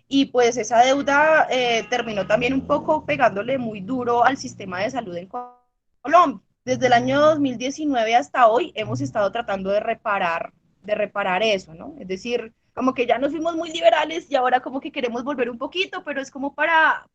y pues esa deuda terminó también un poco pegándole muy duro al sistema de salud en Colombia. Desde el año 2019 hasta hoy hemos estado tratando de reparar eso, ¿no? Es decir, como que ya nos fuimos muy liberales y ahora como que queremos volver un poquito, pero es como para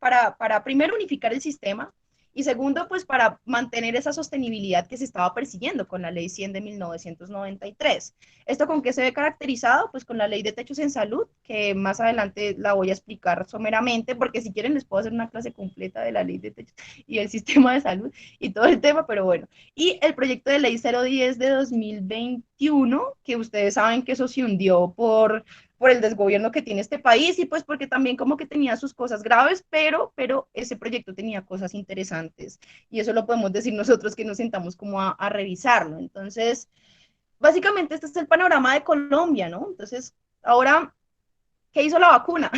primero unificar el sistema y segundo, pues para mantener esa sostenibilidad que se estaba persiguiendo con la Ley 100 de 1993. ¿Esto con qué se ve caracterizado? Pues con la Ley de Techos en Salud, que más adelante la voy a explicar someramente, porque si quieren les puedo hacer una clase completa de la Ley de Techos y el sistema de salud y todo el tema, pero bueno. Y el proyecto de Ley 010 de 2021, que ustedes saben que eso se hundió por el desgobierno que tiene este país y pues porque también como que tenía sus cosas graves, pero ese proyecto tenía cosas interesantes y eso lo podemos decir nosotros que nos sentamos como a revisarlo. Entonces, básicamente este es el panorama de Colombia, ¿no? Entonces, ahora, ¿qué hizo la vacuna?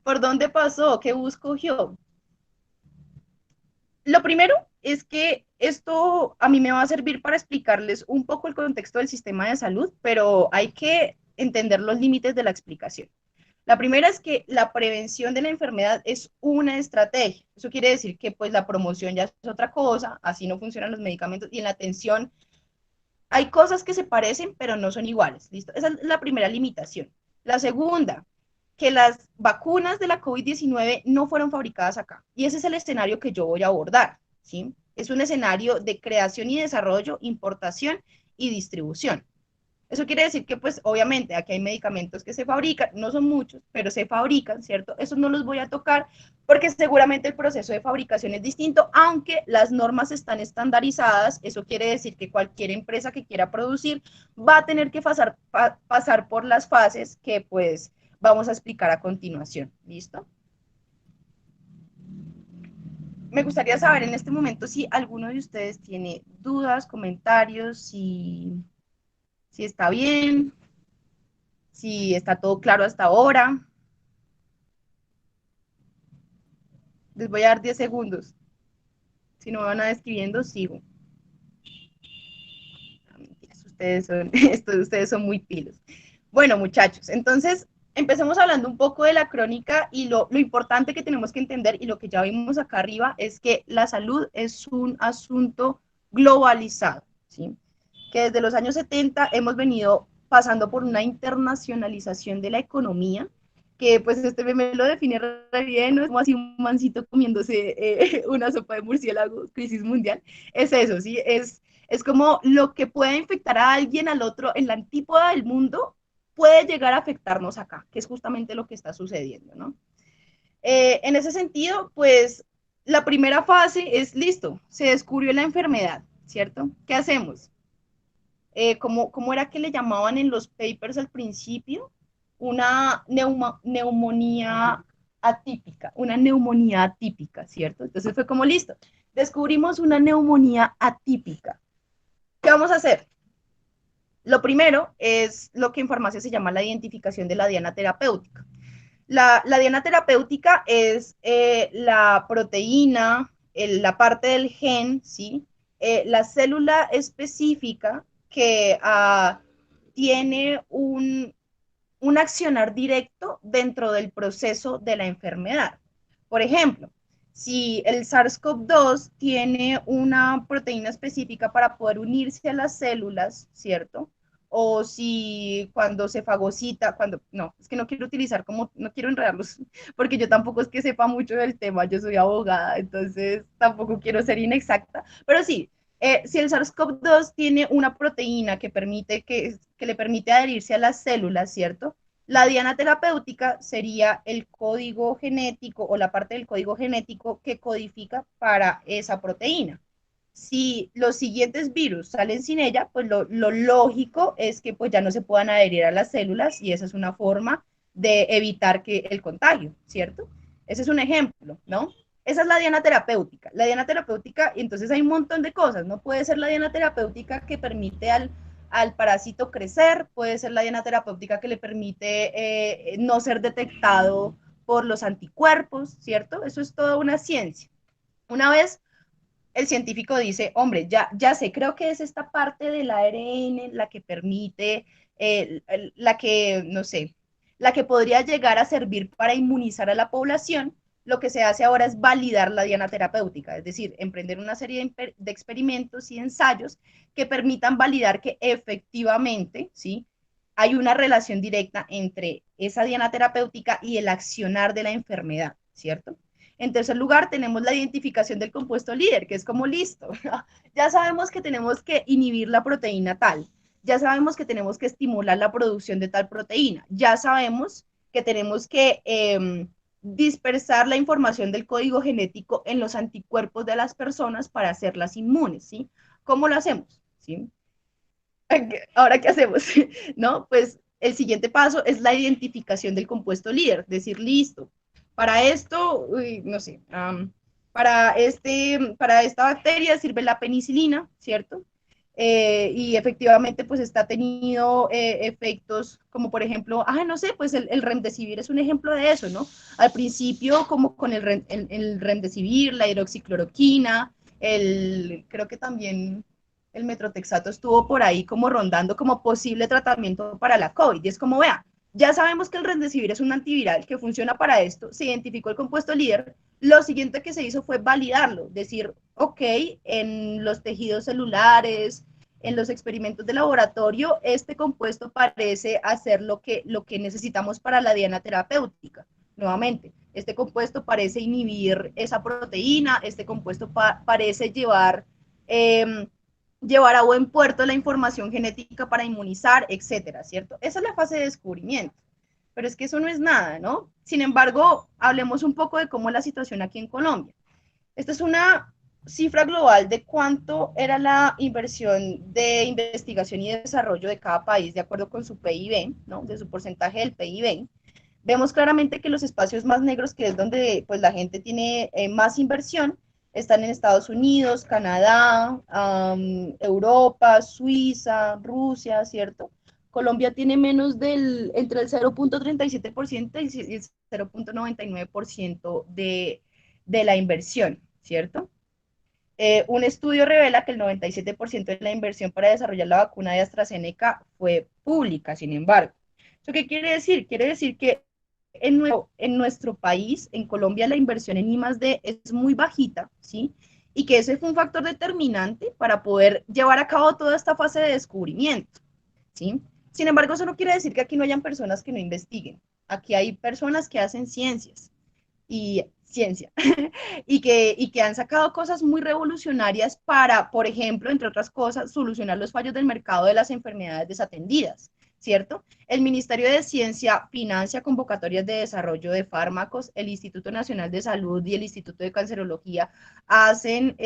¿Por dónde pasó? ¿Qué bus cogió? Lo primero es que esto a mí me va a servir para explicarles un poco el contexto del sistema de salud, pero hay que entender los límites de la explicación. La primera es que la prevención de la enfermedad es una estrategia. Eso quiere decir que pues la promoción ya es otra cosa, así no funcionan los medicamentos y en la atención hay cosas que se parecen, pero no son iguales. ¿Listo? Esa es la primera limitación. La segunda, que las vacunas de la COVID-19 no fueron fabricadas acá. Y ese es el escenario que yo voy a abordar. ¿Sí? Es un escenario de creación y desarrollo, importación y distribución. Eso quiere decir que, pues, obviamente, aquí hay medicamentos que se fabrican, no son muchos, pero se fabrican, ¿cierto? Esos no los voy a tocar porque seguramente el proceso de fabricación es distinto, aunque las normas están estandarizadas. Eso quiere decir que cualquier empresa que quiera producir va a tener que pasar por las fases que, pues, vamos a explicar a continuación. ¿Listo? Me gustaría saber en este momento si alguno de ustedes tiene dudas, comentarios, si está bien, si está todo claro hasta ahora. Les voy a dar 10 segundos. Si no me van a describiendo, sigo. No, mentiras, ustedes son muy pilos. Bueno, muchachos, entonces empecemos hablando un poco de la crónica y lo importante que tenemos que entender y lo que ya vimos acá arriba es que la salud es un asunto globalizado, ¿sí? Que desde los años 70 hemos venido pasando por una internacionalización de la economía, que pues este meme lo define re bien, ¿no? Es como así un mancito comiéndose una sopa de murciélago, crisis mundial, es eso, ¿sí? Es como lo que puede infectar a alguien al otro en la antípoda del mundo puede llegar a afectarnos acá, que es justamente lo que está sucediendo, ¿no? En ese sentido, pues la primera fase es listo, se descubrió la enfermedad, ¿cierto? ¿Qué hacemos? ¿Cómo era que le llamaban en los papers al principio? Una neumonía atípica, ¿cierto? Entonces fue como listo, descubrimos una neumonía atípica. ¿Qué vamos a hacer? Lo primero es lo que en farmacia se llama la identificación de la diana terapéutica. La diana terapéutica es la proteína, la parte del gen, ¿sí? La célula específica que tiene un accionar directo dentro del proceso de la enfermedad. Por ejemplo, si el SARS-CoV-2 tiene una proteína específica para poder unirse a las células, ¿cierto? O si cuando se fagocita, no, es que no quiero utilizar como, no quiero enredarlos, porque yo tampoco es que sepa mucho del tema, yo soy abogada, entonces tampoco quiero ser inexacta, pero sí, si el SARS-CoV-2 tiene una proteína que le permite adherirse a las células, ¿cierto? La diana terapéutica sería el código genético o la parte del código genético que codifica para esa proteína. Si los siguientes virus salen sin ella, pues lo lógico es que pues ya no se puedan adherir a las células y esa es una forma de evitar que el contagio, ¿cierto? Ese es un ejemplo, ¿no? Esa es la diana terapéutica. La diana terapéutica, y entonces hay un montón de cosas, ¿no? Puede ser la diana terapéutica que permite al parásito crecer, puede ser la diana terapéutica que le permite no ser detectado por los anticuerpos, ¿cierto? Eso es toda una ciencia. Una vez el científico dice, hombre, ya sé, creo que es esta parte del ARN la que permite, la que, no sé, la que podría llegar a servir para inmunizar a la población, lo que se hace ahora es validar la diana terapéutica, es decir, emprender una serie de experimentos y ensayos que permitan validar que efectivamente, ¿sí?, hay una relación directa entre esa diana terapéutica y el accionar de la enfermedad, ¿cierto? En tercer lugar, tenemos la identificación del compuesto líder, que es como listo. Ya sabemos que tenemos que inhibir la proteína tal, ya sabemos que tenemos que estimular la producción de tal proteína, ya sabemos que tenemos que dispersar la información del código genético en los anticuerpos de las personas para hacerlas inmunes, ¿sí? ¿Cómo lo hacemos? ¿Sí? Ahora, ¿qué hacemos? ¿No? Pues el siguiente paso es la identificación del compuesto líder, decir, listo, para esto, no sé, para esta bacteria sirve la penicilina, ¿cierto? Y efectivamente, pues está tenido efectos como, por ejemplo, no sé, pues el remdesivir es un ejemplo de eso, ¿no? Al principio, como con el remdesivir, la hidroxicloroquina, creo que también el metrotexato estuvo por ahí como rondando como posible tratamiento para la COVID. Y es como, vea, ya sabemos que el remdesivir es un antiviral que funciona para esto, se identificó el compuesto líder, lo siguiente que se hizo fue validarlo, decir, ok, en los tejidos celulares, en los experimentos de laboratorio, este compuesto parece hacer lo que necesitamos para la diana terapéutica. Nuevamente, este compuesto parece inhibir esa proteína, este compuesto parece llevar a buen puerto la información genética para inmunizar, etcétera, ¿cierto? Esa es la fase de descubrimiento. Pero es que eso no es nada, ¿no? Sin embargo, hablemos un poco de cómo es la situación aquí en Colombia. Esta es una cifra global de cuánto era la inversión de investigación y desarrollo de cada país de acuerdo con su PIB, ¿no? De su porcentaje del PIB. Vemos claramente que los espacios más negros, que es donde pues, la gente tiene más inversión, están en Estados Unidos, Canadá, Europa, Suiza, Rusia, ¿cierto? Colombia tiene menos entre el 0.37% y el 0.99% de la inversión, ¿cierto? Un estudio revela que el 97% de la inversión para desarrollar la vacuna de AstraZeneca fue pública, sin embargo. ¿Eso qué quiere decir? Quiere decir que en nuestro país, en Colombia, la inversión en I+D es muy bajita, ¿sí? Y que ese fue un factor determinante para poder llevar a cabo toda esta fase de descubrimiento, ¿sí? Sin embargo, eso no quiere decir que aquí no hayan personas que no investiguen. Aquí hay personas que hacen ciencias y ciencia y que han sacado cosas muy revolucionarias para, por ejemplo, entre otras cosas, solucionar los fallos del mercado de las enfermedades desatendidas, ¿cierto? El Ministerio de Ciencia financia convocatorias de desarrollo de fármacos, el Instituto Nacional de Salud y el Instituto de Cancerología hacen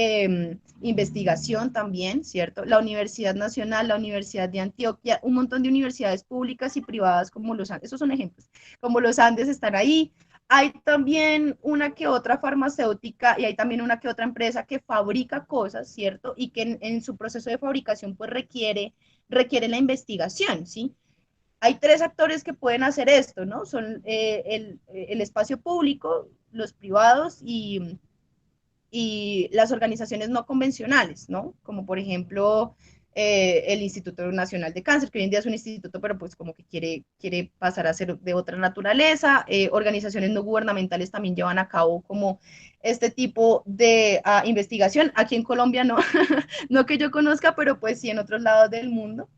investigación también, ¿cierto? La Universidad Nacional, la Universidad de Antioquia, un montón de universidades públicas y privadas como los Andes, esos son ejemplos, como los Andes están ahí. Hay también una que otra farmacéutica y hay también una que otra empresa que fabrica cosas, ¿cierto? Y que en su proceso de fabricación pues requiere la investigación, ¿sí? Hay tres actores que pueden hacer esto, ¿no? Son el espacio público, los privados y las organizaciones no convencionales, ¿no? Como por ejemplo el Instituto Nacional de Cáncer, que hoy en día es un instituto, pero pues como que quiere pasar a ser de otra naturaleza. Organizaciones no gubernamentales también llevan a cabo como este tipo de investigación. Aquí en Colombia no, no que yo conozca, pero pues sí en otros lados del mundo.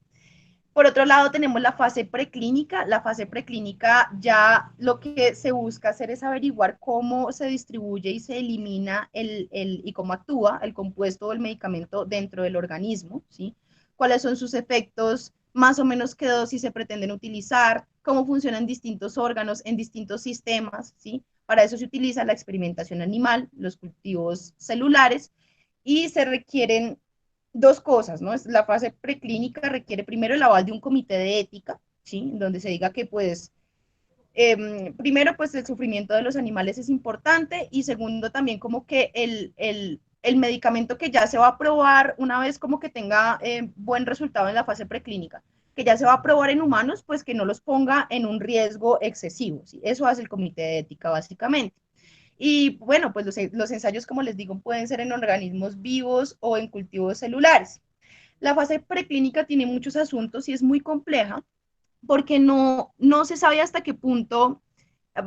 Por otro lado, tenemos la fase preclínica. La fase preclínica ya lo que se busca hacer es averiguar cómo se distribuye y se elimina y cómo actúa el compuesto o el medicamento dentro del organismo, ¿sí? Cuáles son sus efectos, más o menos qué dosis se pretenden utilizar, cómo funcionan distintos órganos en distintos sistemas, ¿sí? Para eso se utiliza la experimentación animal, los cultivos celulares y se requieren dos cosas, ¿no? La fase preclínica requiere primero el aval de un comité de ética, ¿sí? Donde se diga que, pues, primero, pues, el sufrimiento de los animales es importante y segundo, también como que el medicamento que ya se va a probar una vez como que tenga buen resultado en la fase preclínica, que ya se va a probar en humanos, pues que no los ponga en un riesgo excesivo, ¿sí? Eso hace el comité de ética, básicamente. Y bueno, pues los ensayos, como les digo, pueden ser en organismos vivos o en cultivos celulares. La fase preclínica tiene muchos asuntos y es muy compleja porque no se sabe hasta qué punto,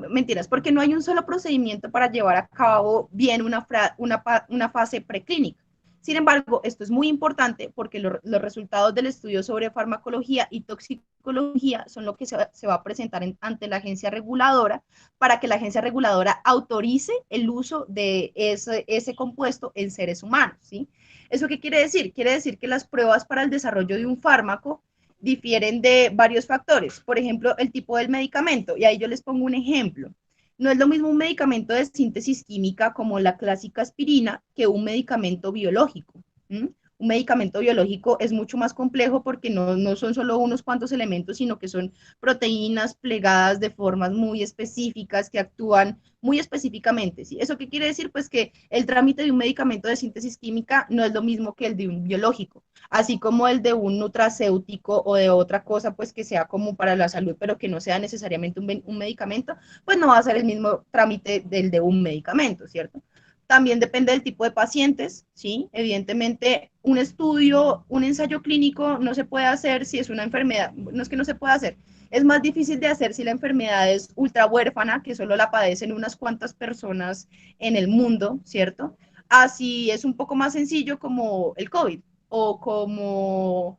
mentiras, porque no hay un solo procedimiento para llevar a cabo bien una fase preclínica. Sin embargo, esto es muy importante porque los resultados del estudio sobre farmacología y toxicología son lo que se va a presentar ante la agencia reguladora para que la agencia reguladora autorice el uso de ese compuesto en seres humanos, ¿sí? ¿Eso qué quiere decir? Quiere decir que las pruebas para el desarrollo de un fármaco difieren de varios factores. Por ejemplo, el tipo del medicamento. Y ahí yo les pongo un ejemplo. No es lo mismo un medicamento de síntesis química como la clásica aspirina que un medicamento biológico. ¿Mm? Un medicamento biológico es mucho más complejo porque no son solo unos cuantos elementos, sino que son proteínas plegadas de formas muy específicas que actúan muy específicamente. ¿Sí? ¿Eso qué quiere decir? Pues que el trámite de un medicamento de síntesis química no es lo mismo que el de un biológico, así como el de un nutracéutico o de otra cosa, pues que sea como para la salud, pero que no sea necesariamente un medicamento, pues no va a ser el mismo trámite del de un medicamento, ¿cierto? También depende del tipo de pacientes, ¿sí? Evidentemente, un estudio, un ensayo clínico no se puede hacer si es una enfermedad, no es que no se pueda hacer, es más difícil de hacer si la enfermedad es ultra huérfana, que solo la padecen unas cuantas personas en el mundo, ¿cierto? Así es un poco más sencillo como el COVID o como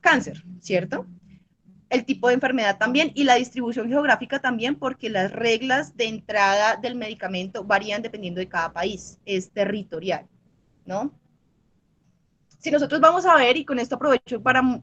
cáncer, ¿cierto? El tipo de enfermedad también y la distribución geográfica también, porque las reglas de entrada del medicamento varían dependiendo de cada país, es territorial, ¿no? Si nosotros vamos a ver, y con esto aprovecho para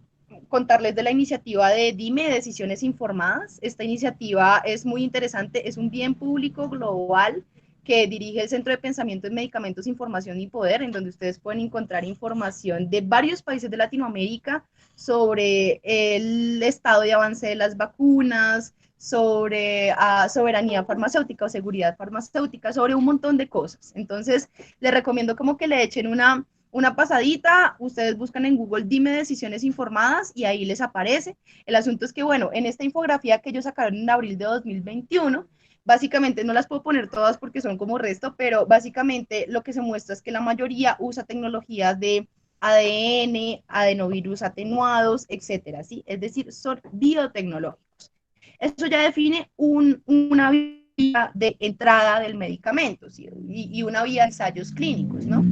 contarles de la iniciativa de Dime Decisiones Informadas, esta iniciativa es muy interesante, es un bien público global que dirige el Centro de Pensamiento en Medicamentos, Información y Poder, en donde ustedes pueden encontrar información de varios países de Latinoamérica sobre el estado de avance de las vacunas, sobre soberanía farmacéutica o seguridad farmacéutica, sobre un montón de cosas. Entonces, les recomiendo como que le echen una pasadita, ustedes buscan en Google Dime Decisiones Informadas y ahí les aparece. El asunto es que, bueno, en esta infografía que ellos sacaron en abril de 2021, básicamente no las puedo poner todas porque son como resto, pero básicamente lo que se muestra es que la mayoría usa tecnologías de ADN, adenovirus atenuados, etcétera, ¿sí? Es decir, son biotecnológicos. Eso ya define una vía de entrada del medicamento, ¿sí? Y una vía de ensayos clínicos, ¿no?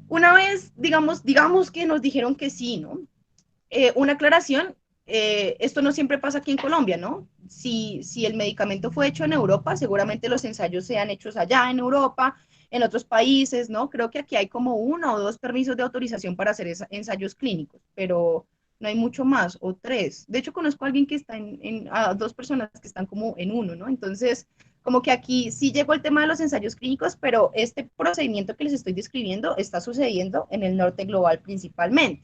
Una vez, digamos que nos dijeron que sí, ¿no? Una aclaración, esto no siempre pasa aquí en Colombia, ¿no? Si el medicamento fue hecho en Europa, seguramente los ensayos sean hechos allá en Europa, en otros países, ¿no? Creo que aquí hay como uno o dos permisos de autorización para hacer ensayos clínicos, pero no hay mucho más, o tres. De hecho, conozco a alguien que está a dos personas que están como en uno, ¿no? Entonces, como que aquí sí llegó el tema de los ensayos clínicos, pero este procedimiento que les estoy describiendo está sucediendo en el norte global principalmente.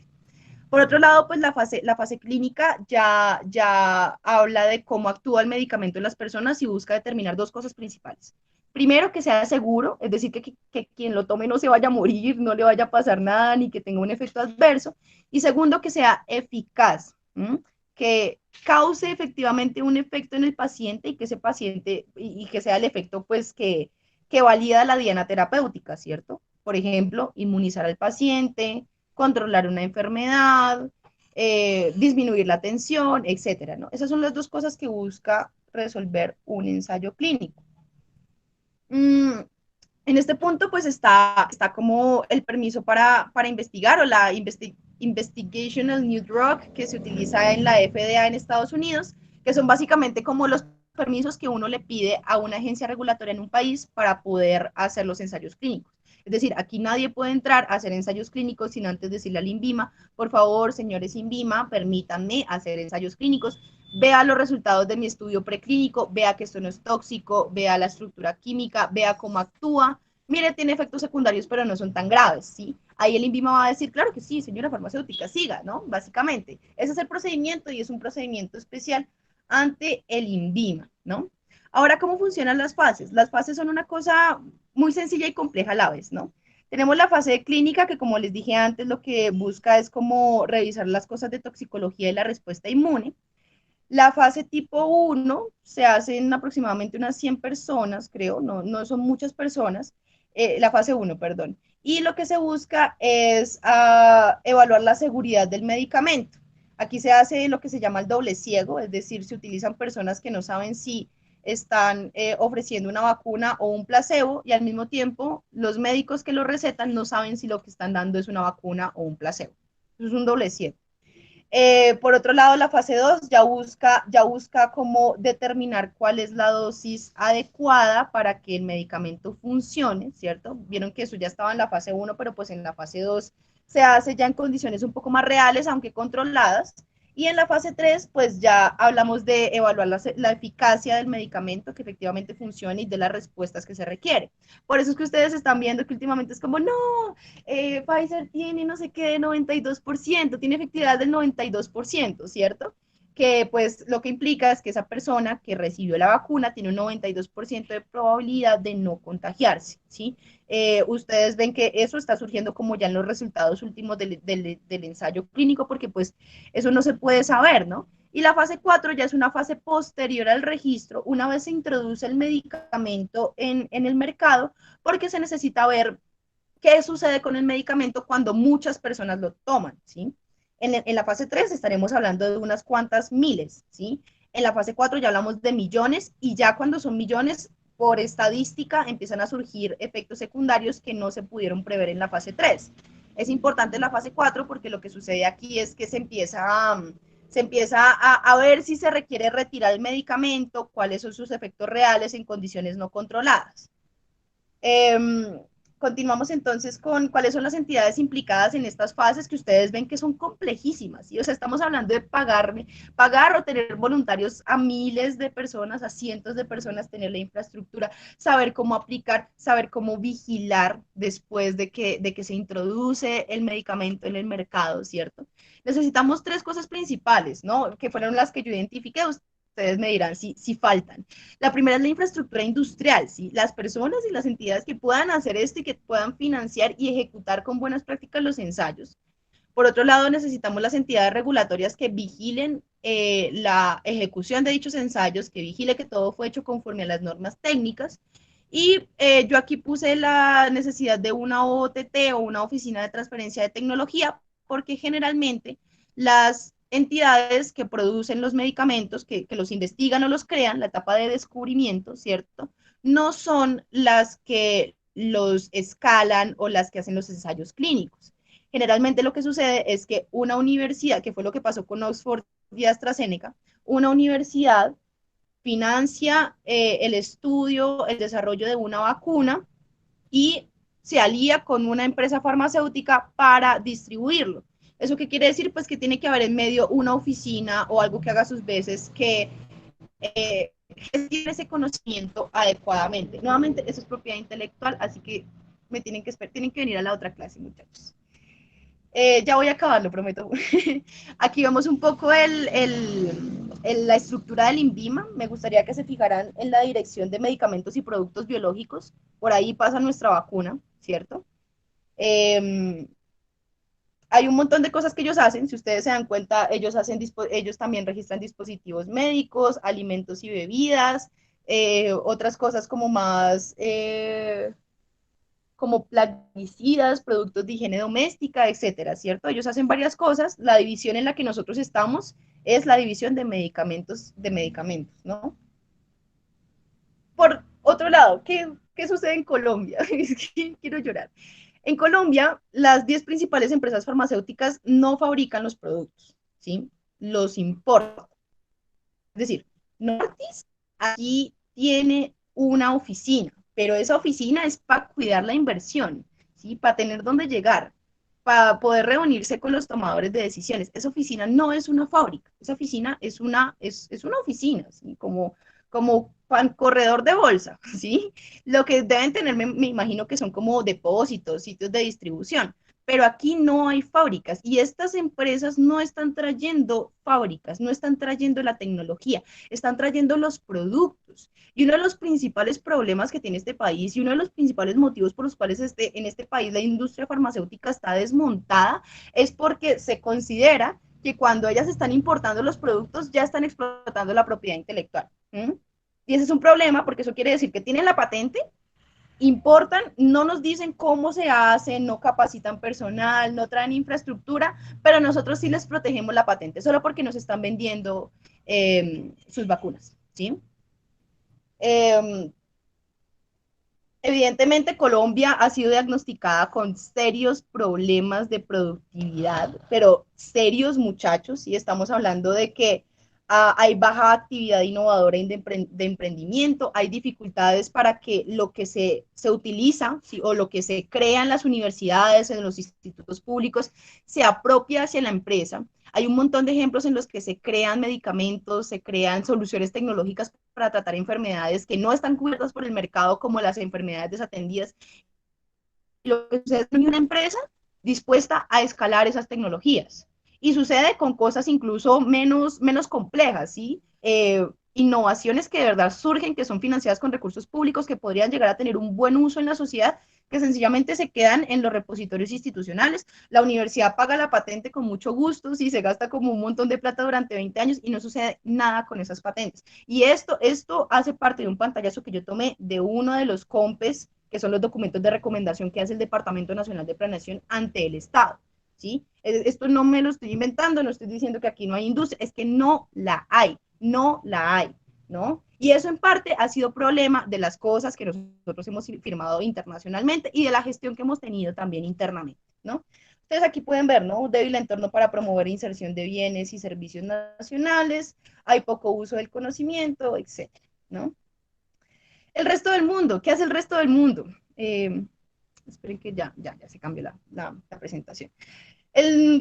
Por otro lado, pues la fase clínica ya habla de cómo actúa el medicamento en las personas y busca determinar dos cosas principales. Primero, que sea seguro, es decir, que quien lo tome no se vaya a morir, no le vaya a pasar nada, ni que tenga un efecto adverso. Y segundo, que sea eficaz, que cause efectivamente un efecto en el paciente y que ese paciente, y que sea el efecto pues que valida la diana terapéutica, ¿cierto? Por ejemplo, inmunizar al paciente, controlar una enfermedad, disminuir la tensión, etcétera, ¿no? Esas son las dos cosas que busca resolver un ensayo clínico. En este punto, pues está como el permiso para investigar o la Investigational New Drug que se utiliza en la FDA en Estados Unidos, que son básicamente como los permisos que uno le pide a una agencia regulatoria en un país para poder hacer los ensayos clínicos. Es decir, aquí nadie puede entrar a hacer ensayos clínicos sin antes decirle al INVIMA, por favor, señores INVIMA, permítanme hacer ensayos clínicos, vea los resultados de mi estudio preclínico, vea que esto no es tóxico, vea la estructura química, vea cómo actúa, mire, tiene efectos secundarios, pero no son tan graves, ¿sí? Ahí el INVIMA va a decir, claro que sí, señora farmacéutica, siga, ¿no? Básicamente, ese es el procedimiento y es un procedimiento especial ante el INVIMA, ¿no? Ahora, ¿cómo funcionan las fases? Las fases son una cosa muy sencilla y compleja a la vez, ¿no? Tenemos la fase de clínica, que como les dije antes, lo que busca es como revisar las cosas de toxicología y la respuesta inmune. La fase tipo 1 se hace en aproximadamente unas 100 personas, creo, no son muchas personas, la fase 1, perdón. Y lo que se busca es evaluar la seguridad del medicamento. Aquí se hace lo que se llama el doble ciego, es decir, se utilizan personas que no saben si están ofreciendo una vacuna o un placebo, y al mismo tiempo los médicos que lo recetan no saben si lo que están dando es una vacuna o un placebo. Eso es un doble ciego. Por otro lado, la fase 2 ya busca cómo determinar cuál es la dosis adecuada para que el medicamento funcione, ¿cierto? Vieron que eso ya estaba en la fase 1, pero pues en la fase 2 se hace ya en condiciones un poco más reales, aunque controladas. Y en la fase 3, pues ya hablamos de evaluar la eficacia del medicamento, que efectivamente funcione y de las respuestas que se requiere. Por eso es que ustedes están viendo que últimamente es como, no, Pfizer tiene no sé qué de 92%, tiene efectividad del 92%, ¿cierto? Que pues lo que implica es que esa persona que recibió la vacuna tiene un 92% de probabilidad de no contagiarse, ¿sí? Ustedes ven que eso está surgiendo como ya en los resultados últimos del ensayo clínico, porque pues eso no se puede saber, ¿no? Y la fase 4 ya es una fase posterior al registro, una vez se introduce el medicamento en el mercado, porque se necesita ver qué sucede con el medicamento cuando muchas personas lo toman, ¿sí? En la fase 3 estaremos hablando de unas cuantas miles, ¿sí? En la fase 4 ya hablamos de millones, y ya cuando son millones, por estadística, empiezan a surgir efectos secundarios que no se pudieron prever en la fase 3. Es importante la fase 4 porque lo que sucede aquí es que se empieza a ver si se requiere retirar el medicamento, cuáles son sus efectos reales en condiciones no controladas. Eh, Continuamos entonces con cuáles son las entidades implicadas en estas fases, que ustedes ven que son complejísimas, ¿sí? O sea, estamos hablando de pagar o tener voluntarios a miles de personas, a cientos de personas, tener la infraestructura, saber cómo aplicar, saber cómo vigilar después de que se introduce el medicamento en el mercado, ¿cierto? Necesitamos tres cosas principales, ¿no? Que fueron las que yo identifiqué. Ustedes me dirán si faltan. La primera es la infraestructura industrial, ¿sí? Las personas y las entidades que puedan hacer esto y que puedan financiar y ejecutar con buenas prácticas los ensayos. Por otro lado, necesitamos las entidades regulatorias que vigilen la ejecución de dichos ensayos, que vigile que todo fue hecho conforme a las normas técnicas. Y yo aquí puse la necesidad de una OTT o una oficina de transferencia de tecnología, porque generalmente las entidades que producen los medicamentos, que los investigan o los crean, la etapa de descubrimiento, ¿cierto? No son las que los escalan o las que hacen los ensayos clínicos. Generalmente lo que sucede es que una universidad, que fue lo que pasó con Oxford y AstraZeneca, una universidad financia el estudio, el desarrollo de una vacuna, y se alía con una empresa farmacéutica para distribuirlo. ¿Eso qué quiere decir? Pues que tiene que haber en medio una oficina o algo que haga sus veces que gestione ese conocimiento adecuadamente. Nuevamente, eso es propiedad intelectual, así que tienen que venir a la otra clase, muchachos. Ya voy a acabar, lo prometo. Aquí vemos un poco la estructura del INVIMA. Me gustaría que se fijaran en la dirección de medicamentos y productos biológicos. Por ahí pasa nuestra vacuna, ¿cierto? Eh, Hay un montón de cosas que ellos hacen. Si ustedes se dan cuenta, ellos también registran dispositivos médicos, alimentos y bebidas, otras cosas como más como plaguicidas, productos de higiene doméstica, etcétera, ¿cierto? Ellos hacen varias cosas. La división en la que nosotros estamos es la división de medicamentos, ¿no? Por otro lado, ¿qué sucede en Colombia? Es que quiero llorar. En Colombia, las 10 principales empresas farmacéuticas no fabrican los productos, ¿sí? Los importan. Es decir, Novartis aquí tiene una oficina, pero esa oficina es para cuidar la inversión, ¿sí? Para tener dónde llegar, para poder reunirse con los tomadores de decisiones. Esa oficina no es una fábrica, esa oficina es una oficina, ¿sí? Como corredor de bolsa, ¿sí? Lo que deben tener, me imagino que son como depósitos, sitios de distribución, pero aquí no hay fábricas, y estas empresas no están trayendo fábricas, no están trayendo la tecnología, están trayendo los productos. Y uno de los principales problemas que tiene este país, y uno de los principales motivos por los cuales en este país la industria farmacéutica está desmontada, es porque se considera que cuando ellas están importando los productos ya están explotando la propiedad intelectual. ¿Mm? Y ese es un problema, porque eso quiere decir que tienen la patente, importan, no nos dicen cómo se hace, no capacitan personal, no traen infraestructura, pero nosotros sí les protegemos la patente, solo porque nos están vendiendo sus vacunas, ¿sí? Eh, Evidentemente, Colombia ha sido diagnosticada con serios problemas de productividad, pero serios, muchachos, y estamos hablando de que hay baja actividad innovadora y de emprendimiento, hay dificultades para que lo que se utiliza, ¿sí? O lo que se crea en las universidades, en los institutos públicos, se apropia hacia la empresa. Hay un montón de ejemplos en los que se crean medicamentos, se crean soluciones tecnológicas para tratar enfermedades que no están cubiertas por el mercado, como las enfermedades desatendidas. Lo que sucede es que hay una empresa dispuesta a escalar esas tecnologías. Y sucede con cosas incluso menos complejas, ¿sí? Innovaciones que de verdad surgen, que son financiadas con recursos públicos, que podrían llegar a tener un buen uso en la sociedad, que sencillamente se quedan en los repositorios institucionales. La universidad paga la patente con mucho gusto, sí, se gasta como un montón de plata durante 20 años y no sucede nada con esas patentes. Y esto hace parte de un pantallazo que yo tomé de uno de los COMPES, que son los documentos de recomendación que hace el Departamento Nacional de Planeación ante el Estado. ¿Sí? Esto no me lo estoy inventando, no estoy diciendo que aquí no hay industria, es que no la hay, no la hay, ¿no? Y eso en parte ha sido problema de las cosas que nosotros hemos firmado internacionalmente y de la gestión que hemos tenido también internamente, ¿no? Ustedes aquí pueden ver, ¿no? Un débil entorno para promover inserción de bienes y servicios nacionales, hay poco uso del conocimiento, etcétera, ¿no? El resto del mundo, ¿qué hace el resto del mundo? Esperen que ya se cambió la presentación.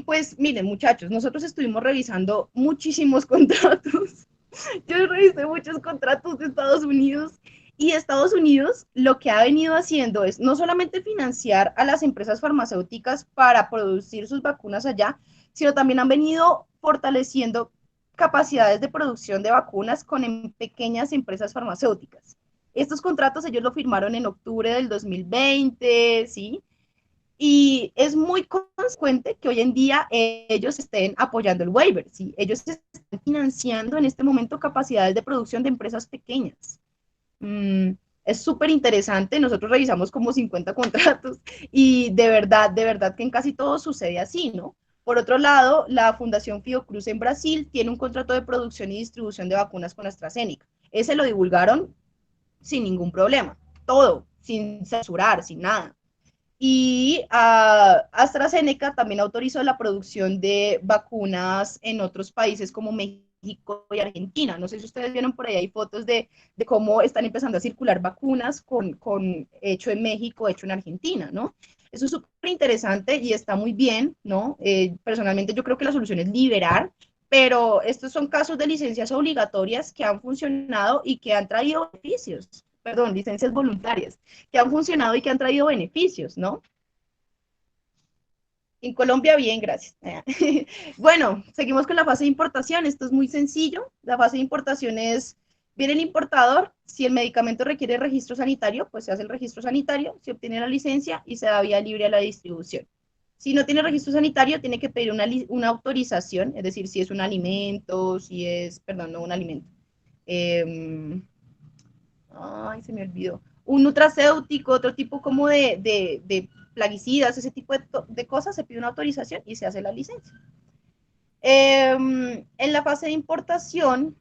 Pues miren, muchachos, nosotros estuvimos revisando muchísimos contratos. Yo revisé muchos contratos de Estados Unidos y Estados Unidos lo que ha venido haciendo es no solamente financiar a las empresas farmacéuticas para producir sus vacunas allá, sino también han venido fortaleciendo capacidades de producción de vacunas con pequeñas empresas farmacéuticas. Estos contratos ellos lo firmaron en octubre del 2020, ¿sí? Y es muy consecuente que hoy en día ellos estén apoyando el waiver, ¿sí? Ellos están financiando en este momento capacidades de producción de empresas pequeñas. Es súper interesante, nosotros revisamos como 50 contratos y de verdad que en casi todo sucede así, ¿no? Por otro lado, la Fundación Fiocruz en Brasil tiene un contrato de producción y distribución de vacunas con AstraZeneca. Ese lo divulgaron sin ningún problema, todo, sin censurar, sin nada. Y AstraZeneca también autorizó la producción de vacunas en otros países como México y Argentina. No sé si ustedes vieron por ahí, hay fotos de cómo están empezando a circular vacunas con hecho en México, hecho en Argentina, ¿no? Eso es súper interesante y está muy bien, ¿no? Personalmente yo creo que la solución es liberar, pero estos son casos de licencias obligatorias que han funcionado y que han traído beneficios, perdón, licencias voluntarias que han funcionado y que han traído beneficios, ¿no? En Colombia, bien, gracias. Bueno, seguimos con la fase de importación. Esto es muy sencillo. La fase de importación es, viene el importador, si el medicamento requiere registro sanitario, pues se hace el registro sanitario, se obtiene la licencia y se da vía libre a la distribución. Si no tiene registro sanitario, tiene que pedir una autorización, es decir, si es un alimento, si es, perdón, no un alimento. Ay, se me olvidó. Un nutracéutico, otro tipo como de plaguicidas, ese tipo de cosas, se pide una autorización y se hace la licencia. En la fase de importación,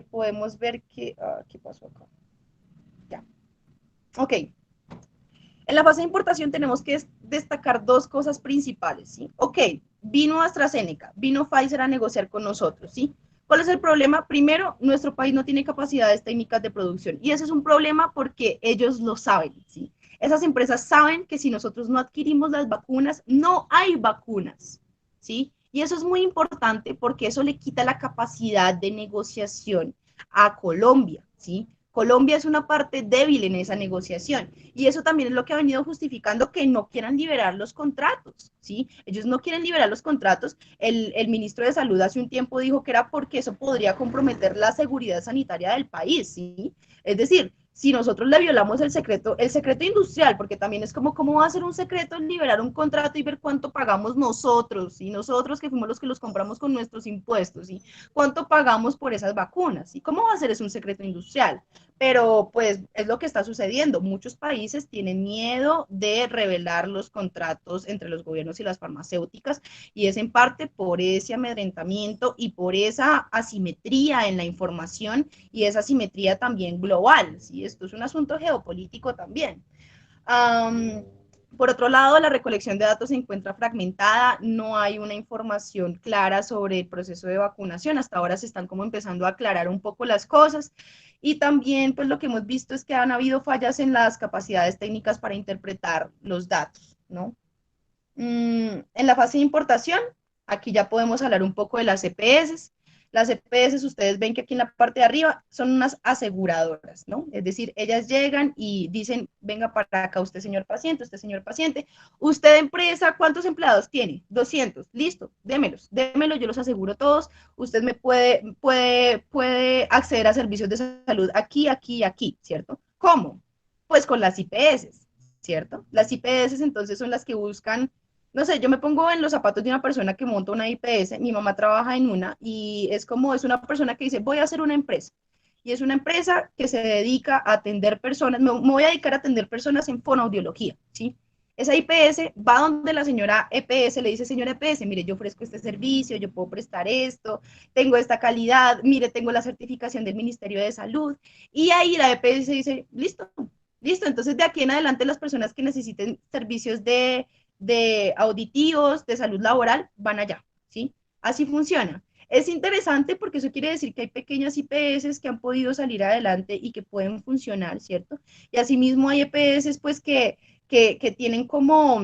podemos ver que, ¿qué pasó acá? Ya, ok. En la fase de importación tenemos que destacar dos cosas principales, ¿sí? Ok, vino AstraZeneca, vino Pfizer a negociar con nosotros, ¿sí? ¿Cuál es el problema? Primero, nuestro país no tiene capacidades técnicas de producción y ese es un problema porque ellos lo saben, ¿sí? Esas empresas saben que si nosotros no adquirimos las vacunas, no hay vacunas, ¿sí? Y eso es muy importante porque eso le quita la capacidad de negociación a Colombia, ¿sí? Colombia es una parte débil en esa negociación y eso también es lo que ha venido justificando que no quieran liberar los contratos, ¿sí? Ellos no quieren liberar los contratos. El ministro de Salud hace un tiempo dijo que era porque eso podría comprometer la seguridad sanitaria del país, ¿sí? Es decir, si nosotros le violamos el secreto industrial, porque también es como, ¿cómo va a ser un secreto liberar un contrato y ver cuánto pagamos nosotros, y nosotros que fuimos los que los compramos con nuestros impuestos, y cuánto pagamos por esas vacunas? ¿Y cómo va a ser eso un secreto industrial? Pero pues es lo que está sucediendo. Muchos países tienen miedo de revelar los contratos entre los gobiernos y las farmacéuticas, y es en parte por ese amedrentamiento y por esa asimetría en la información y esa asimetría también global, ¿sí? Esto es un asunto geopolítico también. Por otro lado, la recolección de datos se encuentra fragmentada, no hay una información clara sobre el proceso de vacunación, hasta ahora se están como empezando a aclarar un poco las cosas, y también pues lo que hemos visto es que han habido fallas en las capacidades técnicas para interpretar los datos, ¿no? En la fase de importación, aquí ya podemos hablar un poco de las EPS. Las EPS, ustedes ven que aquí en la parte de arriba son unas aseguradoras, ¿no? Es decir, ellas llegan y dicen, venga para acá usted señor paciente, usted empresa, ¿cuántos empleados tiene? 200, listo, démelo, yo los aseguro todos, usted me puede acceder a servicios de salud aquí, aquí y aquí, ¿cierto? ¿Cómo? Pues con las IPS, ¿cierto? Las IPS entonces son las que buscan, no sé, yo me pongo en los zapatos de una persona que monta una IPS, mi mamá trabaja en una y es como, es una persona que dice, voy a hacer una empresa. Y es una empresa que se dedica a atender personas, me voy a dedicar a atender personas en fonoaudiología, ¿sí? Esa IPS va donde la señora EPS le dice, señora EPS, mire, yo ofrezco este servicio, yo puedo prestar esto, tengo esta calidad, mire, tengo la certificación del Ministerio de Salud. Y ahí la EPS dice, listo, listo. Entonces, de aquí en adelante, las personas que necesiten servicios de auditivos, de salud laboral, van allá, ¿sí? Así funciona. Es interesante porque eso quiere decir que hay pequeñas IPS que han podido salir adelante y que pueden funcionar, ¿cierto? Y asimismo hay EPS pues que tienen como,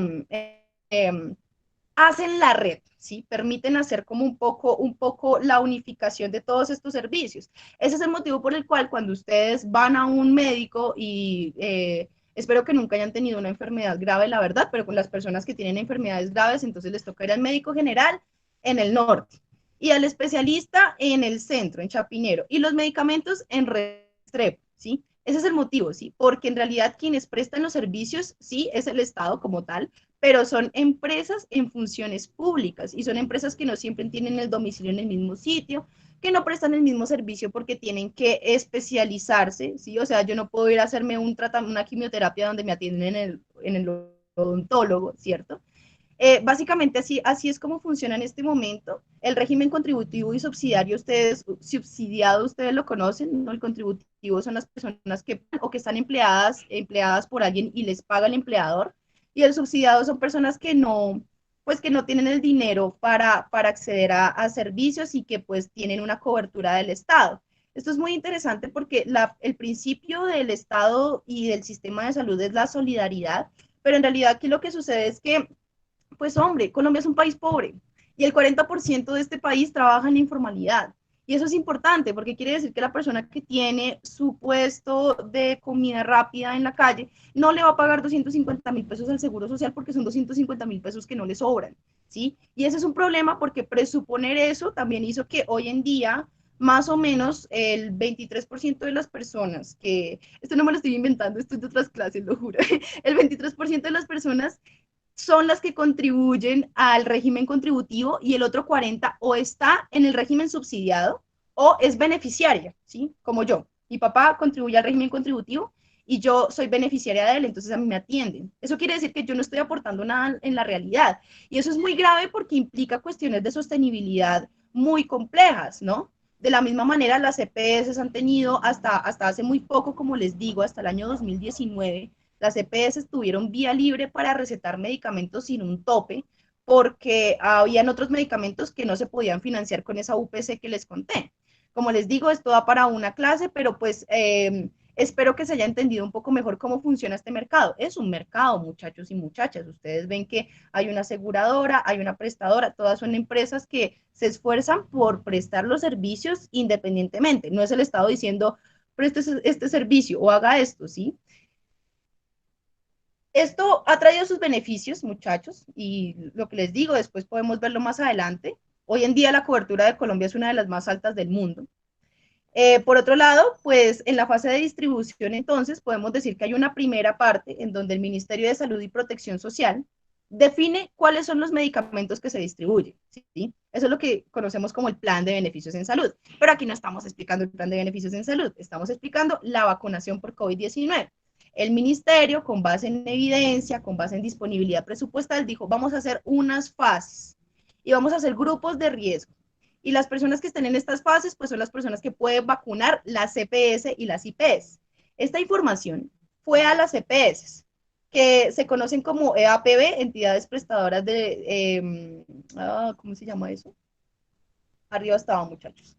hacen la red, ¿sí? Permiten hacer como un poco la unificación de todos estos servicios. Ese es el motivo por el cual cuando ustedes van a un médico y espero que nunca hayan tenido una enfermedad grave, la verdad, pero con las personas que tienen enfermedades graves, entonces les toca ir al médico general en el norte y al especialista en el centro, en Chapinero, y los medicamentos en Restrepo, ¿sí? Ese es el motivo, ¿sí? Porque en realidad quienes prestan los servicios, sí, es el Estado como tal, pero son empresas en funciones públicas y son empresas que no siempre tienen el domicilio en el mismo sitio, que no prestan el mismo servicio porque tienen que especializarse, ¿sí? O sea, yo no puedo ir a hacerme una quimioterapia donde me atienden en el odontólogo, ¿cierto? Básicamente así es como funciona en este momento. El régimen contributivo y subsidiado, ustedes lo conocen, ¿no? El contributivo son las personas que, o que están empleadas por alguien y les paga el empleador, y el subsidiado son personas que no, pues que no tienen el dinero para acceder a servicios y que pues tienen una cobertura del Estado. Esto es muy interesante porque el principio del Estado y del sistema de salud es la solidaridad, pero en realidad aquí lo que sucede es que pues hombre, Colombia es un país pobre y el 40% de este país trabaja en la informalidad. Y eso es importante porque quiere decir que la persona que tiene su puesto de comida rápida en la calle no le va a pagar 250.000 pesos al Seguro Social porque son 250.000 pesos que no le sobran, ¿sí? Y ese es un problema porque presuponer eso también hizo que hoy en día más o menos el 23% de las personas esto no me lo estoy inventando, esto es de otras clases, lo juro, el 23% de las personas son las que contribuyen al régimen contributivo y el otro 40 o está en el régimen subsidiado o es beneficiaria, ¿sí? Como yo. Mi papá contribuye al régimen contributivo y yo soy beneficiaria de él, entonces a mí me atienden. Eso quiere decir que yo no estoy aportando nada en la realidad. Y eso es muy grave porque implica cuestiones de sostenibilidad muy complejas, ¿no? De la misma manera, las EPS han tenido hasta hace muy poco, como les digo, hasta el año 2019, las EPS tuvieron vía libre para recetar medicamentos sin un tope, porque habían otros medicamentos que no se podían financiar con esa UPC que les conté. Como les digo, esto da para una clase, pero pues espero que se haya entendido un poco mejor cómo funciona este mercado. Es un mercado, muchachos y muchachas. Ustedes ven que hay una aseguradora, hay una prestadora, todas son empresas que se esfuerzan por prestar los servicios independientemente. No es el Estado diciendo, preste este servicio o haga esto, ¿sí? Esto ha traído sus beneficios, muchachos, y lo que les digo, después podemos verlo más adelante. Hoy en día la cobertura de Colombia es una de las más altas del mundo. Por otro lado, pues en la fase de distribución, entonces, podemos decir que hay una primera parte en donde el Ministerio de Salud y Protección Social define cuáles son los medicamentos que se distribuyen, ¿sí? Eso es lo que conocemos como el plan de beneficios en salud. Pero aquí no estamos explicando el plan de beneficios en salud, estamos explicando la vacunación por COVID-19. El ministerio, con base en evidencia, con base en disponibilidad presupuestal, dijo, vamos a hacer unas fases y vamos a hacer grupos de riesgo. Y las personas que estén en estas fases, pues son las personas que pueden vacunar las CPS y las IPS. Esta información fue a las CPS, que se conocen como EAPB, entidades prestadoras de, ¿cómo se llama eso? Arriba estaba, muchachos.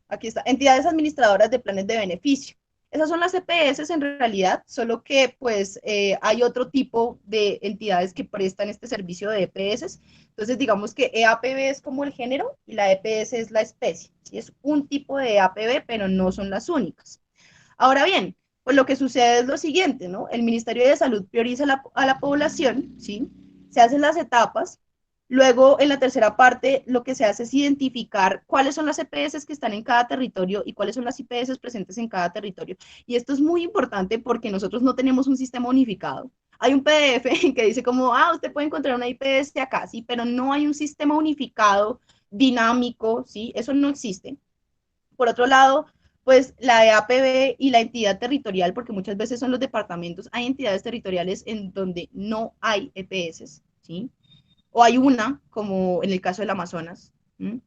Aquí está, entidades administradoras de planes de beneficio. Esas son las EPS en realidad, solo que pues hay otro tipo de entidades que prestan este servicio de EPS. Entonces digamos que EAPB es como el género y la EPS es la especie. ¿Sí? Es un tipo de EAPB, pero no son las únicas. Ahora bien, pues lo que sucede es lo siguiente, ¿no? El Ministerio de Salud prioriza a la población, ¿sí? Se hacen las etapas. Luego, en la tercera parte, lo que se hace es identificar cuáles son las EPS que están en cada territorio y cuáles son las IPS presentes en cada territorio. Y esto es muy importante porque nosotros no tenemos un sistema unificado. Hay un PDF que dice como, usted puede encontrar una IPS acá, sí, pero no hay un sistema unificado, dinámico, sí, eso no existe. Por otro lado, pues la EAPB y la entidad territorial, porque muchas veces son los departamentos, hay entidades territoriales en donde no hay EPS, ¿sí? O hay una, como en el caso del Amazonas, ¿sí?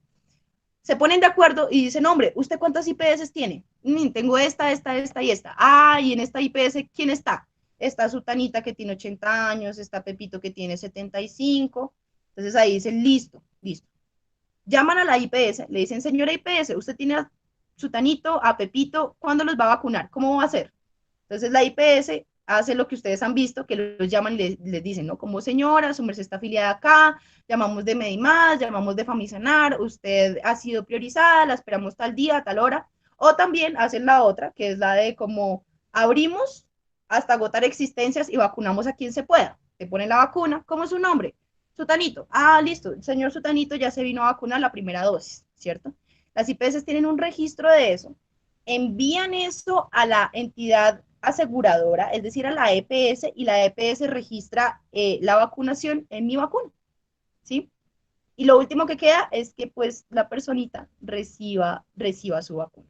Se ponen de acuerdo y dicen, hombre, ¿usted cuántas IPS tiene? Tengo esta y esta. Y en esta IPS, ¿quién está? Está Sutanita que tiene 80 años, está Pepito que tiene 75. Entonces ahí dicen, listo, listo. Llaman a la IPS, le dicen, señora IPS, usted tiene a Sutanito, a Pepito, ¿cuándo los va a vacunar? ¿Cómo va a hacer? Entonces la IPS hace lo que ustedes han visto, que los llaman y les dicen, ¿no? Como señora, su merced está afiliada acá, llamamos de Medimás, llamamos de Famisanar, usted ha sido priorizada, la esperamos tal día, tal hora. O también hacen la otra, que es la de como abrimos hasta agotar existencias y vacunamos a quien se pueda. Te ponen la vacuna, ¿cómo es su nombre? Sutanito. Listo, el señor Sutanito ya se vino a vacunar la primera dosis, ¿cierto? Las IPS tienen un registro de eso, envían eso a la entidad aseguradora, es decir, a la EPS, y la EPS registra la vacunación en mi vacuna, ¿sí? Y lo último que queda es que pues la personita reciba su vacuna.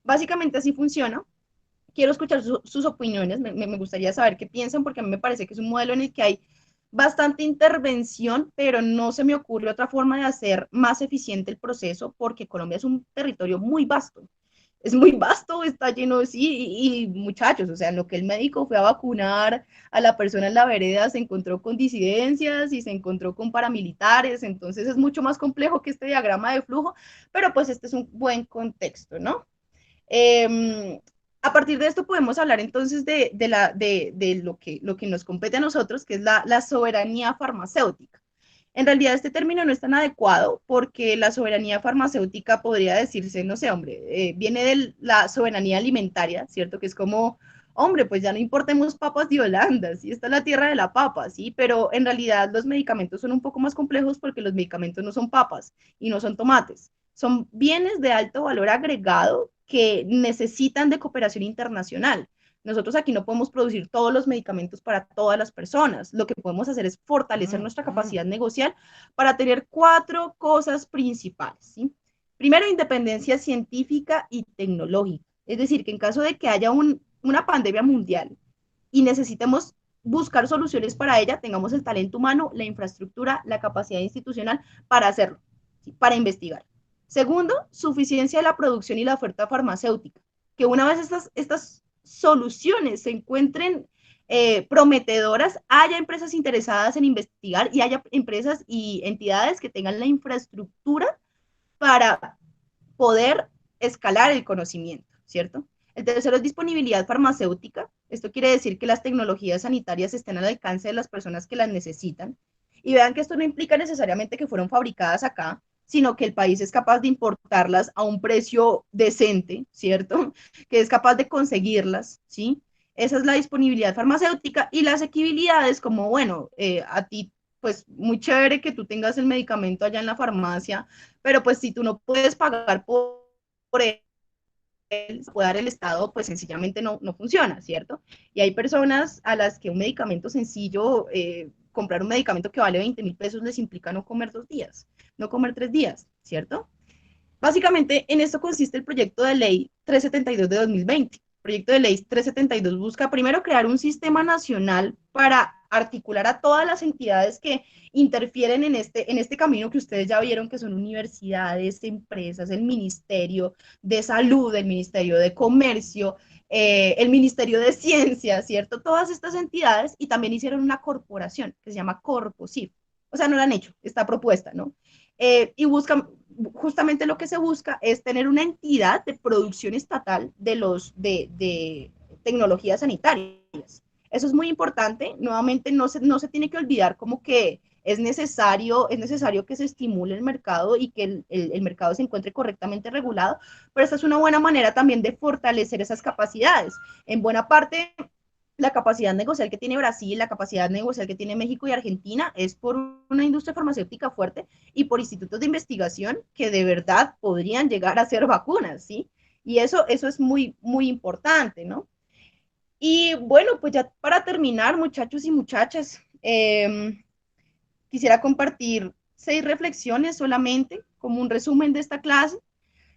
Básicamente así funciona. Quiero escuchar sus opiniones, me gustaría saber qué piensan, porque a mí me parece que es un modelo en el que hay bastante intervención, pero no se me ocurre otra forma de hacer más eficiente el proceso, porque Colombia es un territorio muy vasto. Es muy vasto, está lleno, sí, y muchachos, o sea, lo que el médico fue a vacunar a la persona en la vereda se encontró con disidencias y se encontró con paramilitares, entonces es mucho más complejo que este diagrama de flujo, pero pues este es un buen contexto, ¿no? A partir de esto podemos hablar entonces de lo que nos compete a nosotros, que es la soberanía farmacéutica. En realidad este término no es tan adecuado porque la soberanía farmacéutica podría decirse, no sé, hombre, viene de la soberanía alimentaria, ¿cierto? Que es como, hombre, pues ya no importemos papas de Holanda, ¿sí? Esta es la tierra de la papa, ¿sí? Pero en realidad los medicamentos son un poco más complejos porque los medicamentos no son papas y no son tomates. Son bienes de alto valor agregado que necesitan de cooperación internacional. Nosotros aquí no podemos producir todos los medicamentos para todas las personas. Lo que podemos hacer es fortalecer nuestra capacidad negocial para tener 4 cosas principales, ¿sí? Primero, independencia científica y tecnológica. Es decir, que en caso de que haya una pandemia mundial y necesitemos buscar soluciones para ella, tengamos el talento humano, la infraestructura, la capacidad institucional para hacerlo, ¿sí? Para investigar. Segundo, suficiencia de la producción y la oferta farmacéutica. Que una vez estas soluciones se encuentren prometedoras, haya empresas interesadas en investigar y haya empresas y entidades que tengan la infraestructura para poder escalar el conocimiento, ¿cierto? El tercero es disponibilidad farmacéutica. Esto quiere decir que las tecnologías sanitarias estén al alcance de las personas que las necesitan. Y vean que esto no implica necesariamente que fueron fabricadas acá, sino que el país es capaz de importarlas a un precio decente, ¿cierto? Que es capaz de conseguirlas, ¿sí? Esa es la disponibilidad farmacéutica y las asequibilidades como, bueno, a ti, pues muy chévere que tú tengas el medicamento allá en la farmacia, pero pues si tú no puedes pagar por él, puede dar el Estado, pues sencillamente no funciona, ¿cierto? Y hay personas a las que un medicamento sencillo, comprar un medicamento que vale 20.000 pesos les implica no comer 2 días, no comer 3 días, ¿cierto? Básicamente, en esto consiste el proyecto de ley 372 de 2020. El proyecto de ley 372 busca primero crear un sistema nacional para articular a todas las entidades que interfieren en este camino que ustedes ya vieron, que son universidades, empresas, el Ministerio de Salud, el Ministerio de Comercio, el Ministerio de Ciencia, ¿cierto? Todas estas entidades, y también hicieron una corporación que se llama Corposif. O sea, no la han hecho, esta propuesta, ¿no? Y buscan, justamente lo que se busca es tener una entidad de producción estatal de tecnologías sanitarias. Eso es muy importante. Nuevamente, no se tiene que olvidar como que es necesario que se estimule el mercado y que el mercado se encuentre correctamente regulado, pero esta es una buena manera también de fortalecer esas capacidades. En buena parte, la capacidad negocial que tiene Brasil, la capacidad negocial que tiene México y Argentina es por una industria farmacéutica fuerte y por institutos de investigación que de verdad podrían llegar a ser vacunas, ¿sí? Y eso es muy importante, ¿no? Y bueno, pues ya para terminar, muchachos y muchachas, quisiera compartir 6 reflexiones solamente como un resumen de esta clase.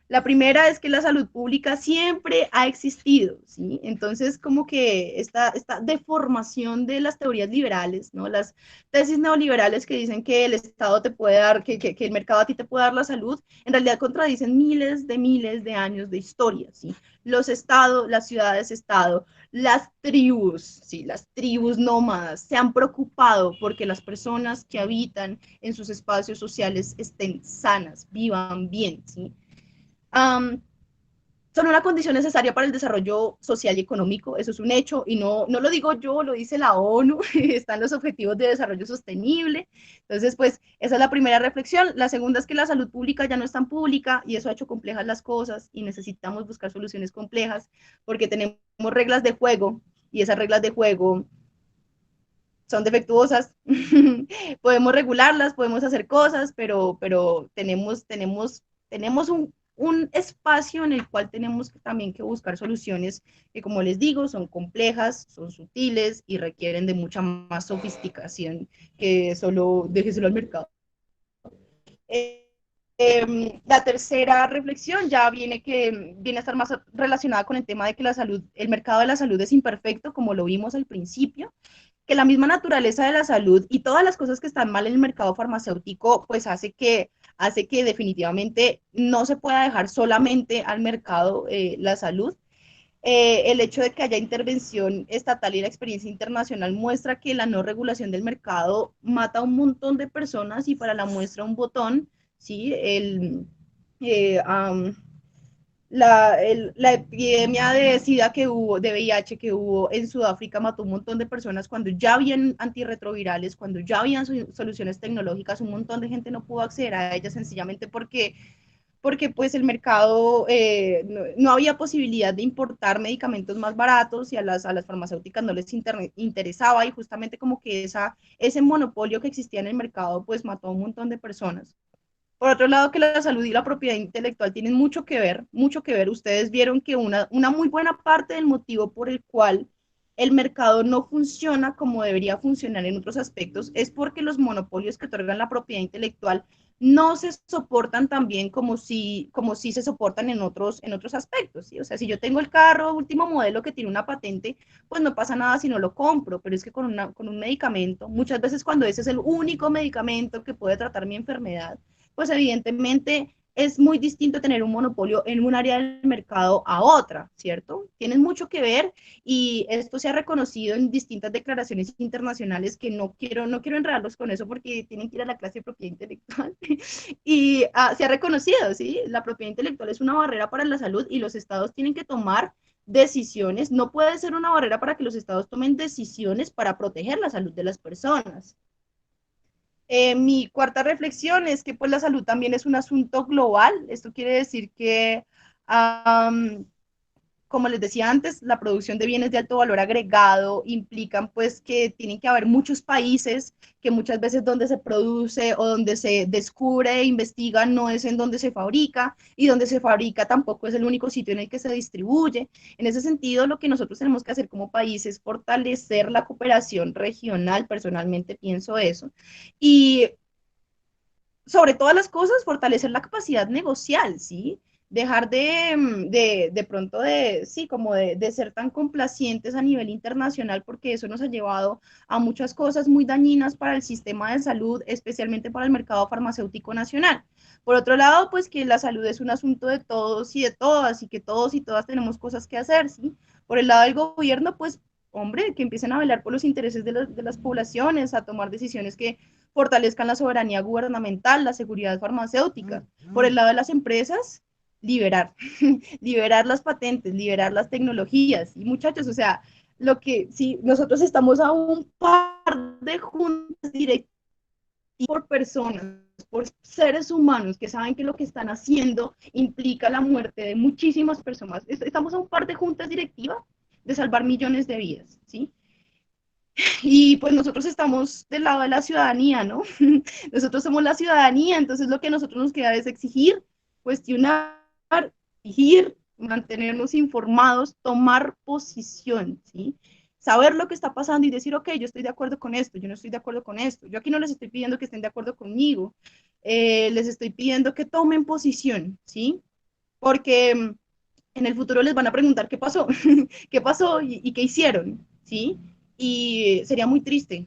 La primera es que la salud pública siempre ha existido, ¿sí? Entonces, como que esta deformación de las teorías liberales, ¿no? Las tesis neoliberales que dicen que el Estado te puede dar, que el mercado a ti te puede dar la salud, en realidad contradicen miles de años de historia, ¿sí? Los estados, las ciudades-estado, las tribus, ¿sí? Las tribus nómadas se han preocupado porque las personas que habitan en sus espacios sociales estén sanas, vivan bien, ¿sí? Um, Son una condición necesaria para el desarrollo social y económico, eso es un hecho, y no lo digo yo, lo dice la ONU, están los objetivos de desarrollo sostenible. Entonces, pues, esa es la primera reflexión. La segunda es que la salud pública ya no es tan pública, y eso ha hecho complejas las cosas, y necesitamos buscar soluciones complejas, porque tenemos reglas de juego, y esas reglas de juego son defectuosas. Podemos regularlas, podemos hacer cosas, pero tenemos un espacio en el cual tenemos también que buscar soluciones que, como les digo, son complejas, son sutiles y requieren de mucha más sofisticación que solo déjeselo al mercado. Eh, la tercera reflexión ya viene a estar más relacionada con el tema de que el mercado de la salud es imperfecto, como lo vimos al principio, que la misma naturaleza de la salud y todas las cosas que están mal en el mercado farmacéutico, pues hace que definitivamente no se pueda dejar solamente al mercado la salud. El hecho de que haya intervención estatal y la experiencia internacional muestra que la no regulación del mercado mata a un montón de personas, y para la muestra un botón, ¿sí? Eh, um, la epidemia de SIDA que hubo, de VIH que hubo en Sudáfrica, mató un montón de personas cuando ya habían antirretrovirales, cuando ya habían soluciones tecnológicas. Un montón de gente no pudo acceder a ellas sencillamente porque pues el mercado, no había posibilidad de importar medicamentos más baratos, y a las farmacéuticas no les interesaba, y justamente como que ese monopolio que existía en el mercado pues mató a un montón de personas. Por otro lado, que la salud y la propiedad intelectual tienen mucho que ver, mucho que ver. Ustedes vieron que una muy buena parte del motivo por el cual el mercado no funciona como debería funcionar en otros aspectos es porque los monopolios que otorgan la propiedad intelectual no se soportan tan bien como si se soportan en otros aspectos, ¿sí? O sea, si yo tengo el carro último modelo que tiene una patente, pues no pasa nada si no lo compro, pero es que con un medicamento, muchas veces cuando ese es el único medicamento que puede tratar mi enfermedad, pues evidentemente es muy distinto tener un monopolio en un área del mercado a otra, ¿cierto? Tienen mucho que ver, y esto se ha reconocido en distintas declaraciones internacionales que no quiero enredarlos con eso porque tienen que ir a la clase de propiedad intelectual. Y se ha reconocido, ¿sí? La propiedad intelectual es una barrera para la salud y los estados tienen que tomar decisiones. No puede ser una barrera para que los estados tomen decisiones para proteger la salud de las personas. Mi cuarta reflexión es que pues la salud también es un asunto global. Esto quiere decir que como les decía antes, la producción de bienes de alto valor agregado implican pues que tienen que haber muchos países, que muchas veces donde se produce o donde se descubre e investiga no es en donde se fabrica, y donde se fabrica tampoco es el único sitio en el que se distribuye. En ese sentido, lo que nosotros tenemos que hacer como país es fortalecer la cooperación regional, personalmente pienso eso, y sobre todas las cosas, fortalecer la capacidad negocial, ¿sí? Dejar de pronto sí, como de ser tan complacientes a nivel internacional, porque eso nos ha llevado a muchas cosas muy dañinas para el sistema de salud, especialmente para el mercado farmacéutico nacional. Por otro lado, pues que la salud es un asunto de todos y de todas, y que todos y todas tenemos cosas que hacer, ¿sí? Por el lado del gobierno, pues, hombre, que empiecen a velar por los intereses de las poblaciones, a tomar decisiones que fortalezcan la soberanía gubernamental, la seguridad farmacéutica. Por el lado de las empresas, liberar, liberar las patentes, liberar las tecnologías. Y muchachos, o sea, lo que si nosotros estamos a un par de juntas directivas por personas, por seres humanos que saben que lo que están haciendo implica la muerte de muchísimas personas. Estamos a un par de juntas directivas de salvar millones de vidas, ¿sí? Y pues nosotros estamos del lado de la ciudadanía, ¿no? Nosotros somos la ciudadanía, entonces lo que a nosotros nos queda es exigir, cuestionar, exigir, mantenernos informados, tomar posición, ¿sí? Saber lo que está pasando y decir, ok, yo estoy de acuerdo con esto, yo no estoy de acuerdo con esto. Yo aquí no les estoy pidiendo que estén de acuerdo conmigo, les estoy pidiendo que tomen posición, ¿sí? Porque en el futuro les van a preguntar qué pasó, qué pasó y qué hicieron, ¿sí? Y sería muy triste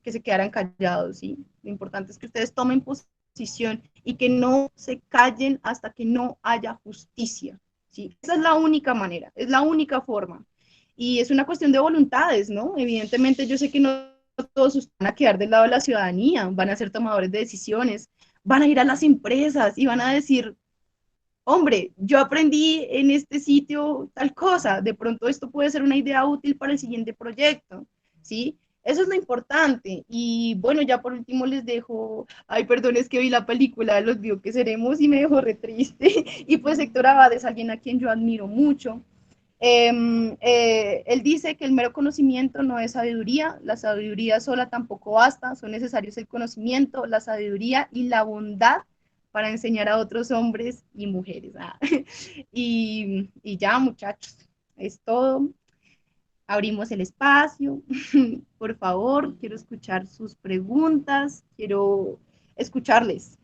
que se quedaran callados, ¿sí? Lo importante es que ustedes tomen posición y que no se callen hasta que no haya justicia, ¿sí? Esa es la única manera, es la única forma. Y es una cuestión de voluntades, ¿no? Evidentemente yo sé que no todos van a quedar del lado de la ciudadanía, van a ser tomadores de decisiones, van a ir a las empresas y van a decir, hombre, yo aprendí en este sitio tal cosa, de pronto esto puede ser una idea útil para el siguiente proyecto, ¿sí? Eso es lo importante. Y bueno, ya por último les dejo, ay, perdón, es que vi la película de Los Vio que Seremos y me dejó re triste. Y pues Héctor Abad es alguien a quien yo admiro mucho. Él dice que el mero conocimiento no es sabiduría, la sabiduría sola tampoco basta, son necesarios el conocimiento, la sabiduría y la bondad para enseñar a otros hombres y mujeres. Y ya, muchachos, es todo. Abrimos el espacio. Por favor, quiero escuchar sus preguntas, quiero escucharles,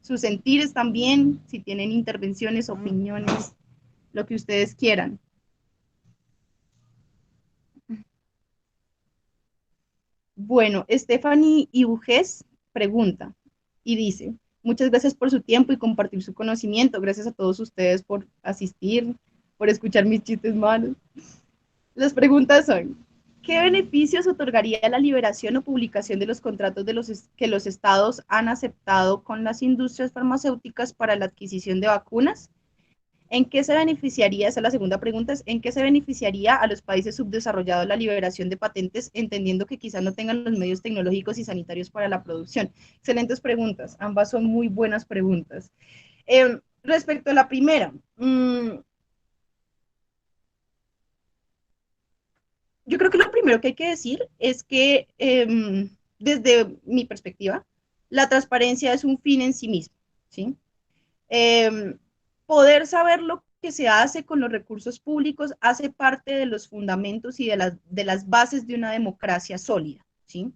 sus sentires también, si tienen intervenciones, opiniones, lo que ustedes quieran. Bueno, Stephanie Ibujes pregunta y dice, muchas gracias por su tiempo y compartir su conocimiento. Gracias a todos ustedes por asistir, por escuchar mis chistes malos. Las preguntas son, ¿qué beneficios otorgaría la liberación o publicación de los contratos que los estados han aceptado con las industrias farmacéuticas para la adquisición de vacunas? ¿En qué se beneficiaría, esa es la segunda pregunta, es en qué se beneficiaría a los países subdesarrollados la liberación de patentes, entendiendo que quizás no tengan los medios tecnológicos y sanitarios para la producción? Excelentes preguntas, ambas son muy buenas preguntas. Respecto a la primera, yo creo que lo primero que hay que decir es que, desde mi perspectiva, la transparencia es un fin en sí mismo, ¿sí? Eh, Poder saber lo que se hace con los recursos públicos hace parte de los fundamentos y de las bases de una democracia sólida, ¿sí?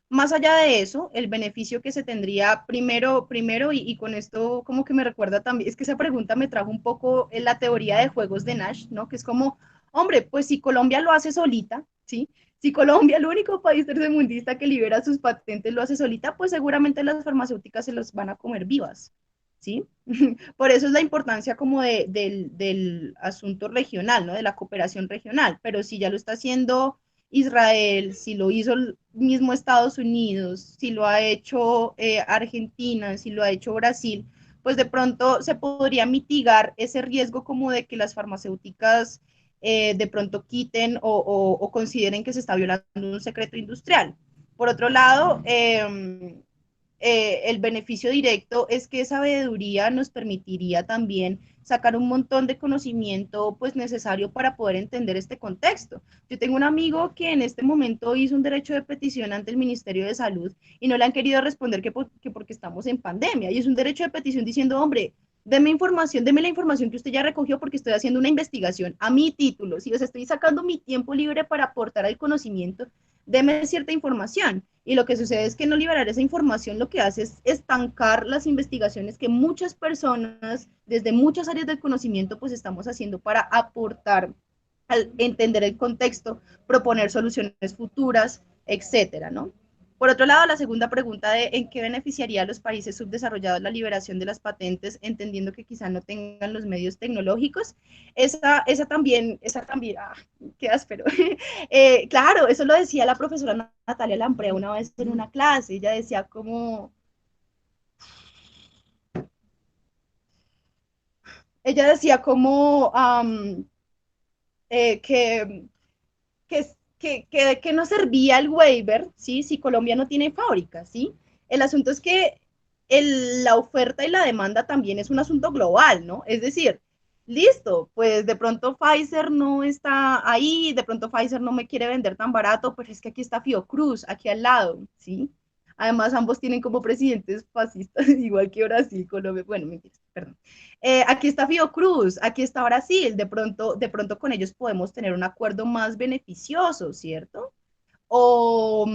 Más allá de eso, el beneficio que se tendría primero y con esto como que me recuerda también, es que esa pregunta me trajo un poco en la teoría de juegos de Nash, ¿no? Que es como, hombre, pues si Colombia lo hace solita, ¿sí? Si Colombia, el único país tercermundista que libera sus patentes, lo hace solita, pues seguramente las farmacéuticas se los van a comer vivas, ¿sí? Por eso es la importancia como del asunto regional, ¿no? De la cooperación regional, pero si ya lo está haciendo Israel, si lo hizo el mismo Estados Unidos, si lo ha hecho Argentina, si lo ha hecho Brasil, pues de pronto se podría mitigar ese riesgo como de que las farmacéuticas de pronto quiten o consideren que se está violando un secreto industrial. Por otro lado, el beneficio directo es que esa veeduría nos permitiría también sacar un montón de conocimiento pues necesario para poder entender este contexto. Yo tengo un amigo que en este momento hizo un derecho de petición ante el Ministerio de Salud y no le han querido responder que porque estamos en pandemia, y es un derecho de petición diciendo, hombre, deme información, deme la información que usted ya recogió porque estoy haciendo una investigación a mi título, si os estoy sacando mi tiempo libre para aportar al conocimiento, deme cierta información. Y lo que sucede es que no liberar esa información lo que hace es estancar las investigaciones que muchas personas desde muchas áreas del conocimiento pues estamos haciendo para aportar al entender el contexto, proponer soluciones futuras, etcétera, ¿no? Por otro lado, la segunda pregunta de en qué beneficiaría a los países subdesarrollados la liberación de las patentes, entendiendo que quizá no tengan los medios tecnológicos, esa también, qué áspero. Claro, eso lo decía la profesora Natalia Lamprea una vez en una clase, ella decía como, ella decía como que que no servía el waiver, ¿sí? Si Colombia no tiene fábrica, ¿sí? El asunto es que la oferta y la demanda también es un asunto global, ¿no? Es decir, listo, pues de pronto Pfizer no está ahí, de pronto Pfizer no me quiere vender tan barato, pues es que aquí está Fiocruz, aquí al lado, ¿sí? Además, ambos tienen como presidentes fascistas, igual que Brasil, Colombia, bueno, mentiras, perdón. Aquí está Fiocruz, aquí está Brasil, de pronto con ellos podemos tener un acuerdo más beneficioso, ¿cierto? O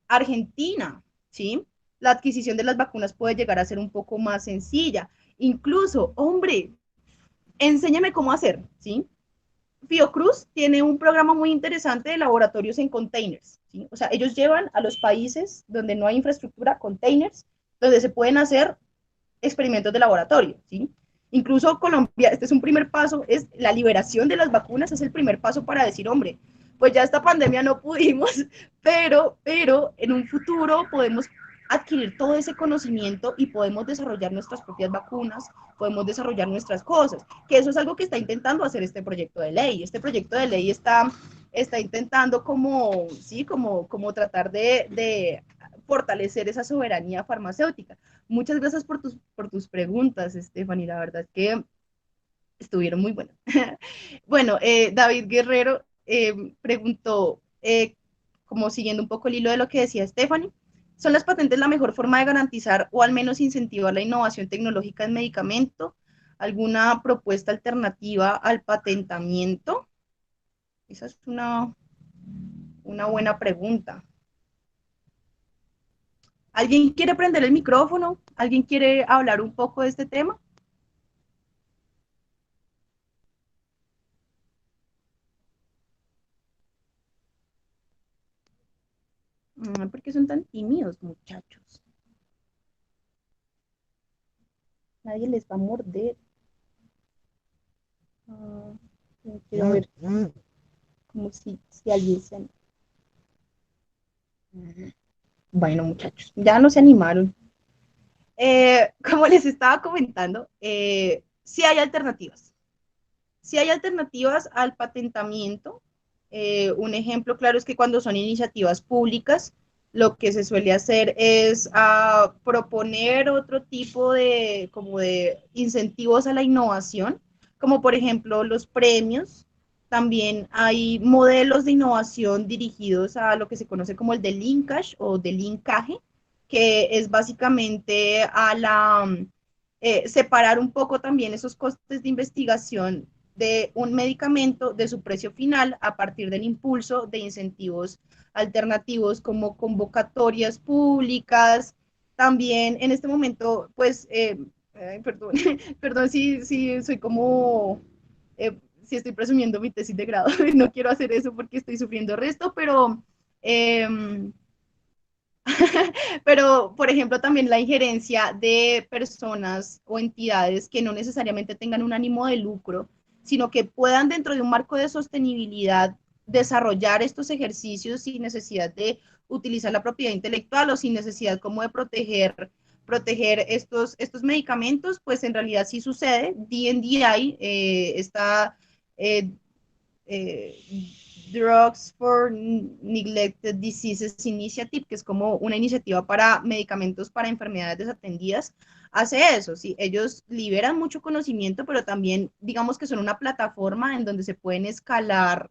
Argentina, ¿sí? La adquisición de las vacunas puede llegar a ser un poco más sencilla. Incluso, hombre, enséñame cómo hacer, ¿sí? Fiocruz tiene un programa muy interesante de laboratorios en containers, ¿sí? O sea, ellos llevan a los países donde no hay infraestructura containers, donde se pueden hacer experimentos de laboratorio, ¿sí? Incluso Colombia, este es un primer paso, es la liberación de las vacunas, es el primer paso para decir, hombre, pues ya esta pandemia no pudimos, pero en un futuro podemos adquirir todo ese conocimiento y podemos desarrollar nuestras propias vacunas, podemos desarrollar nuestras cosas, que eso es algo que está intentando hacer este proyecto de ley. Este proyecto de ley está intentando como, sí, como tratar de fortalecer esa soberanía farmacéutica. Muchas gracias por tus preguntas, Stephanie. La verdad es que estuvieron muy buenas. Bueno, David Guerrero preguntó, como siguiendo un poco el hilo de lo que decía Stephanie, ¿son las patentes la mejor forma de garantizar o al menos incentivar la innovación tecnológica en medicamento? ¿Alguna propuesta alternativa al patentamiento? Esa es una buena pregunta. ¿Alguien quiere prender el micrófono? ¿Alguien quiere hablar un poco de este tema? ¿Por qué son tan tímidos, muchachos? Nadie les va a morder. Uh, quiero ver como si alguien se... Bueno, muchachos, ya no se animaron. Como les estaba comentando, sí hay alternativas. Sí hay alternativas al patentamiento. Un ejemplo claro es que cuando son iniciativas públicas, lo que se suele hacer es proponer otro tipo de, como de incentivos a la innovación, como por ejemplo los premios. También hay modelos de innovación dirigidos a lo que se conoce como el de linkage o de linkaje, que es básicamente a separar un poco también esos costes de investigación de un medicamento de su precio final a partir del impulso de incentivos alternativos como convocatorias públicas. También en este momento, pues, perdón, perdón si soy como, si estoy presumiendo mi tesis de grado, no quiero hacer eso porque estoy sufriendo resto, pero, por ejemplo, también la injerencia de personas o entidades que no necesariamente tengan un ánimo de lucro, sino que puedan dentro de un marco de sostenibilidad desarrollar estos ejercicios sin necesidad de utilizar la propiedad intelectual o sin necesidad como de proteger estos medicamentos, pues en realidad sí sucede. DNDi está eh, eh, Drugs for Neglected Diseases Initiative, que es como una iniciativa para medicamentos para enfermedades desatendidas, hace eso, ¿sí? Ellos liberan mucho conocimiento, pero también digamos que son una plataforma en donde se pueden escalar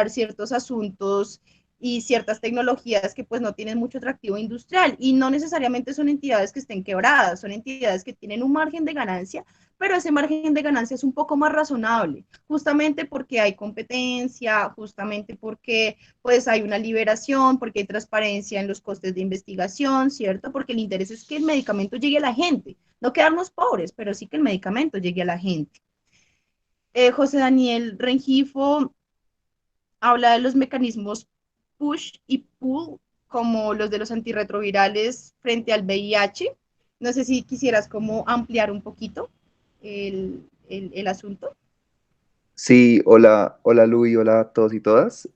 ciertos asuntos y ciertas tecnologías que pues no tienen mucho atractivo industrial y no necesariamente son entidades que estén quebradas, son entidades que tienen un margen de ganancia, pero ese margen de ganancia es un poco más razonable, justamente porque hay competencia, justamente porque pues hay una liberación, porque hay transparencia en los costes de investigación, ¿cierto? Porque el interés es que el medicamento llegue a la gente, no quedarnos pobres, pero sí que el medicamento llegue a la gente. José Daniel Rengifo habla de los mecanismos push y pull, como los de los antirretrovirales frente al VIH. No sé si quisieras como ampliar un poquito el asunto. Sí, hola, hola Luis, hola a todos y todas.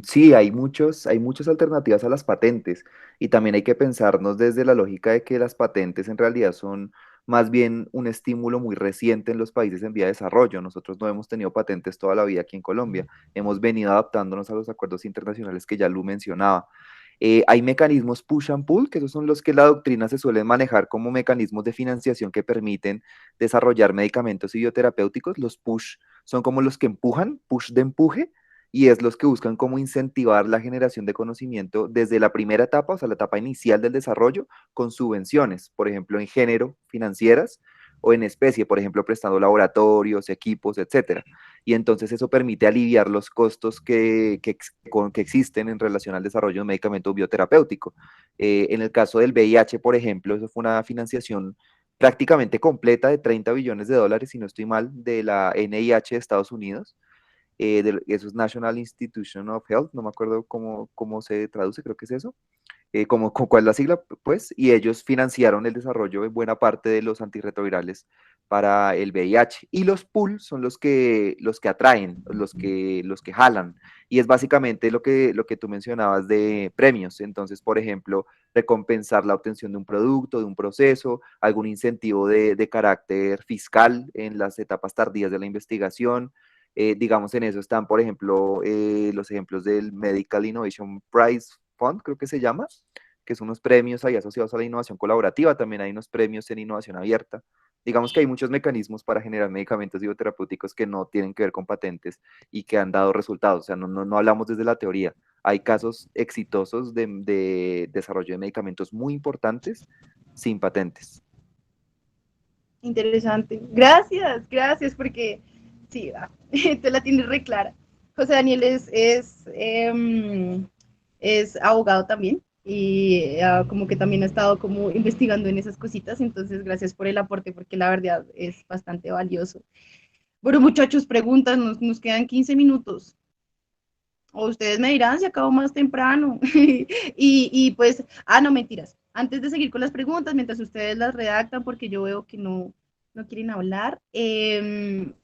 Sí, hay muchas alternativas a las patentes y también hay que pensarnos desde la lógica de que las patentes en realidad son más bien un estímulo muy reciente en los países en vía de desarrollo. Nosotros no hemos tenido patentes toda la vida aquí en Colombia, hemos venido adaptándonos a los acuerdos internacionales que ya Lu mencionaba. Hay mecanismos push and pull, que esos son los que la doctrina se suele manejar como mecanismos de financiación que permiten desarrollar medicamentos y bioterapéuticos. Los push son como los que empujan, push de empuje, y es los que buscan como incentivar la generación de conocimiento desde la primera etapa, o sea, la etapa inicial del desarrollo, con subvenciones, por ejemplo, en género, financieras, o en especie, por ejemplo, prestando laboratorios, equipos, etcétera. Y entonces eso permite aliviar los costos que existen en relación al desarrollo de un medicamento bioterapéutico. En el caso del VIH, por ejemplo, eso fue una financiación prácticamente completa de 30 billones de dólares, si no estoy mal, de la NIH de Estados Unidos. Eso es National Institution of Health, no me acuerdo cómo se traduce, creo que es eso. ¿Cuál es la sigla? Pues, y ellos financiaron el desarrollo de buena parte de los antirretrovirales para el VIH. Y los pools son los que atraen, los que jalan. Y es básicamente lo que tú mencionabas de premios. Entonces, por ejemplo, recompensar la obtención de un producto, de un proceso, algún incentivo de carácter fiscal en las etapas tardías de la investigación. Digamos, en eso están, por ejemplo, los ejemplos del Medical Innovation Prize Fund, creo que se llama, que son unos premios ahí asociados a la innovación colaborativa. También hay unos premios en innovación abierta. Digamos que hay muchos mecanismos para generar medicamentos bioterapéuticos que no tienen que ver con patentes y que han dado resultados. O sea, no hablamos desde la teoría. Hay casos exitosos de desarrollo de medicamentos muy importantes sin patentes. Interesante. Gracias, gracias, porque sí, te la tienes re clara. José Daniel es abogado también y como que también ha estado como investigando en esas cositas, entonces gracias por el aporte porque la verdad es bastante valioso. Bueno, muchachos, preguntas, nos quedan 15 minutos. O ustedes me dirán si acabo más temprano. y pues, no mentiras. Antes de seguir con las preguntas, mientras ustedes las redactan, porque yo veo que no quieren hablar, quedan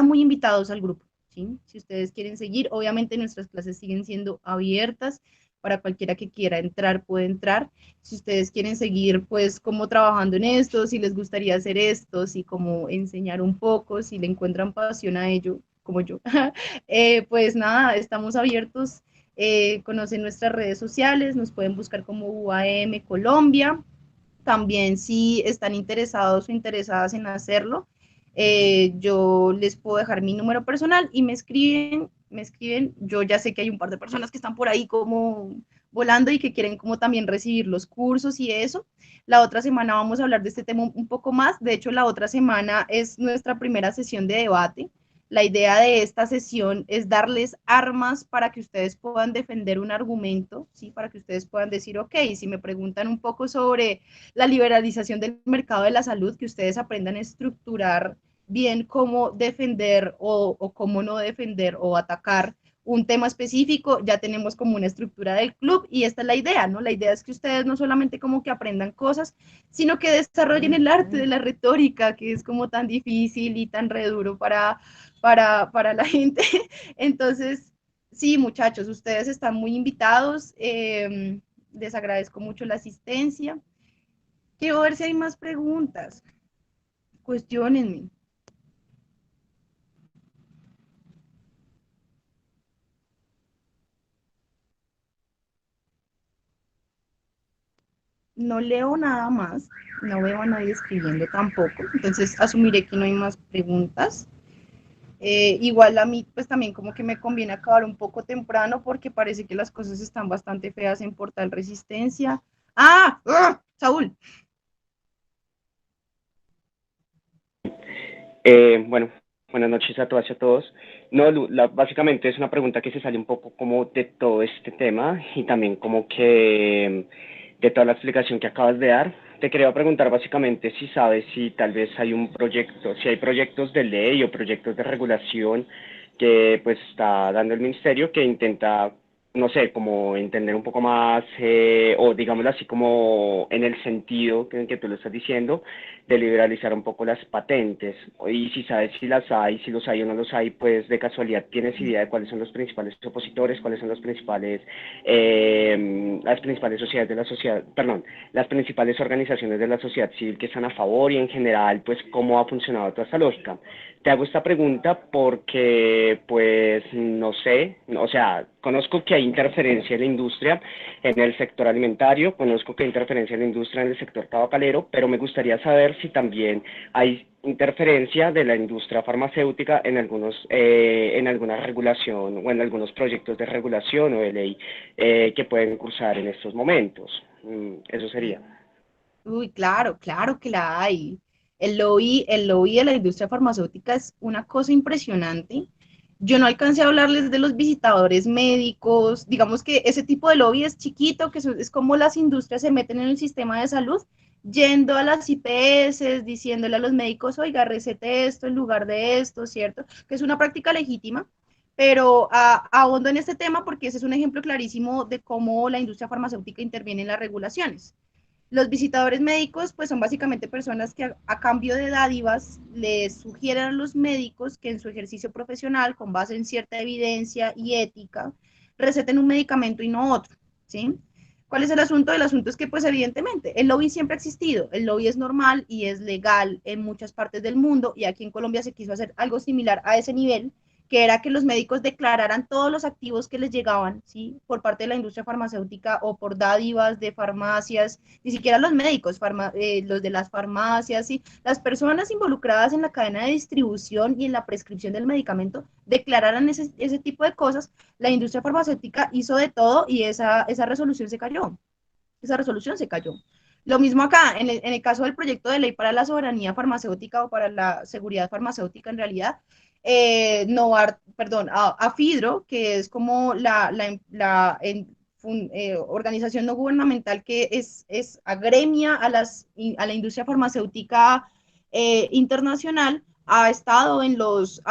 muy invitados al grupo, ¿sí? Si ustedes quieren seguir, obviamente nuestras clases siguen siendo abiertas para cualquiera que quiera entrar, puede entrar. Si ustedes quieren seguir, pues, como trabajando en esto, si les gustaría hacer esto, si como enseñar un poco, si le encuentran pasión a ello, como yo, pues nada, estamos abiertos, conocen nuestras redes sociales, nos pueden buscar como UAM Colombia, también si están interesados o interesadas en hacerlo, yo les puedo dejar mi número personal y me escriben, yo ya sé que hay un par de personas que están por ahí como volando y que quieren como también recibir los cursos y eso. La otra semana vamos a hablar de este tema un poco más, de hecho la otra semana es nuestra primera sesión de debate. La idea de esta sesión es darles armas para que ustedes puedan defender un argumento, ¿sí? Para que ustedes puedan decir, ok, si me preguntan un poco sobre la liberalización del mercado de la salud, que ustedes aprendan a estructurar bien cómo defender o cómo no defender o atacar un tema específico, ya tenemos como una estructura del club y esta es la idea, ¿no? La idea es que ustedes no solamente como que aprendan cosas, sino que desarrollen el arte de la retórica, que es como tan difícil y tan re duro para la gente. Entonces, sí, muchachos, ustedes están muy invitados. Les agradezco mucho la asistencia. Quiero ver si hay más preguntas. Cuestiónenme. no leo nada más, no veo a nadie escribiendo tampoco, entonces asumiré que no hay más preguntas. Igual a mí pues también como que me conviene acabar un poco temprano porque parece que las cosas están bastante feas en Portal Resistencia. ¡Ah! ¡Ah! Saúl. Bueno, buenas noches a todas y a todos. No, básicamente es una pregunta que se sale un poco como de todo este tema y también como que de toda la explicación que acabas de dar. Te quería preguntar básicamente si sabes si tal vez hay un proyecto, si hay proyectos de ley o proyectos de regulación que pues está dando el ministerio que intenta, no sé, como entender un poco más o digámoslo así como en el sentido en que tú lo estás diciendo de liberalizar un poco las patentes. Y si sabes si las hay, si los hay o no los hay, pues de casualidad tienes idea de cuáles son los principales opositores, cuáles son los principales, las principales sociedades de la sociedad, perdón, las principales organizaciones de la sociedad civil que están a favor y en general, pues cómo ha funcionado toda esta lógica. Te hago esta pregunta porque, pues, no sé, o sea, conozco que hay interferencia en la industria, en el sector alimentario, conozco que hay interferencia en la industria en el sector tabacalero, pero me gustaría saber si también hay interferencia de la industria farmacéutica en alguna regulación o en algunos proyectos de regulación o de ley que pueden cursar en estos momentos. Eso sería. Uy, claro, claro que la hay. El lobby de la industria farmacéutica es una cosa impresionante. Yo no alcancé a hablarles de los visitadores médicos. Digamos que ese tipo de lobby es chiquito, que es como las industrias se meten en el sistema de salud, yendo a las IPS, diciéndole a los médicos, oiga, recete esto en lugar de esto, ¿cierto? Que es una práctica legítima, pero ahondo en este tema porque ese es un ejemplo clarísimo de cómo la industria farmacéutica interviene en las regulaciones. Los visitadores médicos, pues son básicamente personas que a cambio de dádivas les sugieren a los médicos que en su ejercicio profesional, con base en cierta evidencia y ética, receten un medicamento y no otro, ¿sí? ¿Cuál es el asunto? El asunto es que, pues evidentemente, el lobby siempre ha existido, el lobby es normal y es legal en muchas partes del mundo y aquí en Colombia se quiso hacer algo similar a ese nivel, que era que los médicos declararan todos los activos que les llegaban, ¿sí? Por parte de la industria farmacéutica o por dádivas de farmacias, ni siquiera los médicos, los de las farmacias, ¿sí? Las personas involucradas en la cadena de distribución y en la prescripción del medicamento declararan ese tipo de cosas. La industria farmacéutica hizo de todo y esa resolución se cayó. Esa resolución se cayó. Lo mismo acá, en el caso del proyecto de ley para la soberanía farmacéutica o para la seguridad farmacéutica, en realidad, perdón, a FIDRO, que es como organización no gubernamental que agremia a la industria farmacéutica internacional, ha estado en los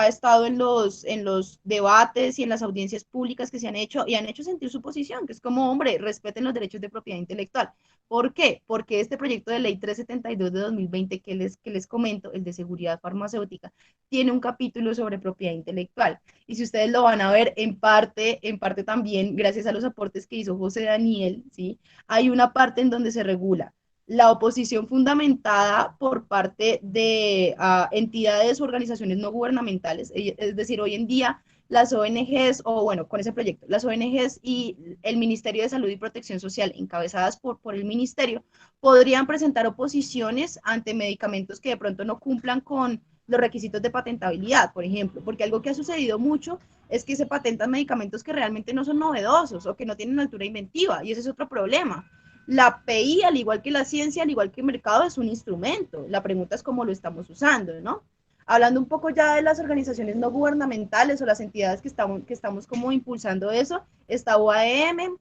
debates y en las audiencias públicas que se han hecho y han hecho sentir su posición, que es como, hombre, respeten los derechos de propiedad intelectual. ¿Por qué? Porque este proyecto de ley 372 de 2020 que les comento, el de seguridad farmacéutica, tiene un capítulo sobre propiedad intelectual. Y si ustedes lo van a ver en parte también, gracias a los aportes que hizo José Daniel, ¿sí? Hay una parte en donde se regula la oposición fundamentada por parte de entidades o organizaciones no gubernamentales, es decir, hoy en día las ONGs, o bueno, con ese proyecto, las ONGs y el Ministerio de Salud y Protección Social, encabezadas por el Ministerio, podrían presentar oposiciones ante medicamentos que de pronto no cumplan con los requisitos de patentabilidad, por ejemplo, porque algo que ha sucedido mucho es que se patentan medicamentos que realmente no son novedosos o que no tienen altura inventiva, y ese es otro problema. La PI, al igual que la ciencia, al igual que el mercado, es un instrumento. La pregunta es cómo lo estamos usando, ¿no? Hablando un poco ya de las organizaciones no gubernamentales o las entidades que estamos como impulsando eso, está UAM,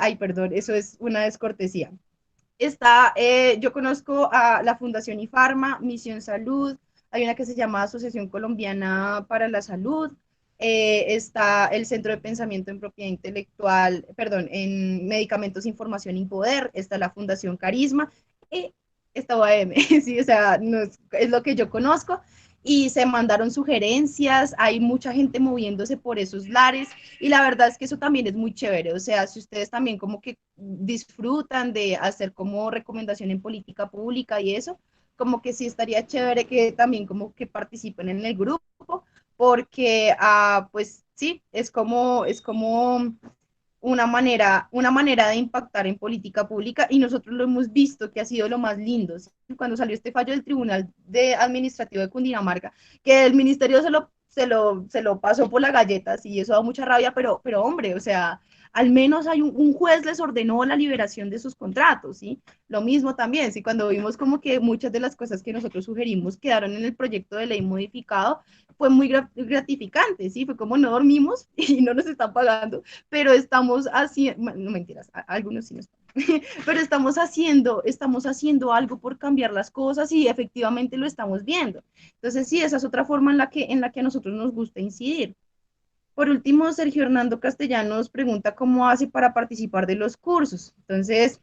ay, perdón, eso es una descortesía. Yo conozco a la Fundación IFARMA, Misión Salud, hay una que se llama Asociación Colombiana para la Salud, está el Centro de Pensamiento en Propiedad Intelectual, perdón, en Medicamentos, Información y Poder, está la Fundación Carisma, y está OAM, sí, o sea, no es lo que yo conozco, y se mandaron sugerencias, hay mucha gente moviéndose por esos lares, y la verdad es que eso también es muy chévere, o sea, si ustedes también como que disfrutan de hacer como recomendación en política pública y eso, como que sí estaría chévere que también como que participen en el grupo, porque pues sí, es como una manera de impactar en política pública y nosotros lo hemos visto que ha sido lo más lindo. ¿Sí? Cuando salió este fallo del Tribunal Administrativo de Cundinamarca, que el ministerio se lo pasó por la galleta, y eso da mucha rabia, pero hombre, o sea, al menos hay un juez les ordenó la liberación de sus contratos, ¿sí? Lo mismo también, ¿sí? Cuando vimos como que muchas de las cosas que nosotros sugerimos quedaron en el proyecto de ley modificado, fue muy gratificante, ¿sí? Fue como no dormimos y no nos están pagando, pero estamos haciendo, no mentiras, algunos sí nos pagan, pero estamos haciendo algo por cambiar las cosas y efectivamente lo estamos viendo. Entonces, sí, esa es otra forma en la que a nosotros nos gusta incidir. Por último, Sergio Hernando Castellanos pregunta cómo hace para participar de los cursos. Entonces,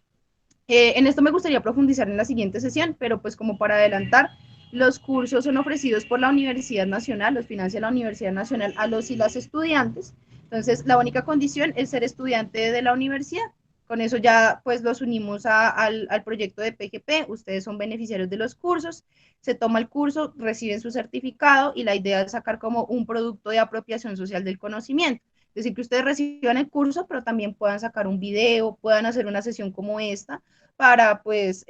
en esto me gustaría profundizar en la siguiente sesión, pero pues como para adelantar, los cursos son ofrecidos por la Universidad Nacional, los financia la Universidad Nacional a los y las estudiantes. Entonces, la única condición es ser estudiante de la universidad. Con eso ya pues los unimos al proyecto de PGP, ustedes son beneficiarios de los cursos, se toma el curso, reciben su certificado y la idea es sacar como un producto de apropiación social del conocimiento. Es decir, que ustedes reciban el curso, pero también puedan sacar un video, puedan hacer una sesión como esta, para pues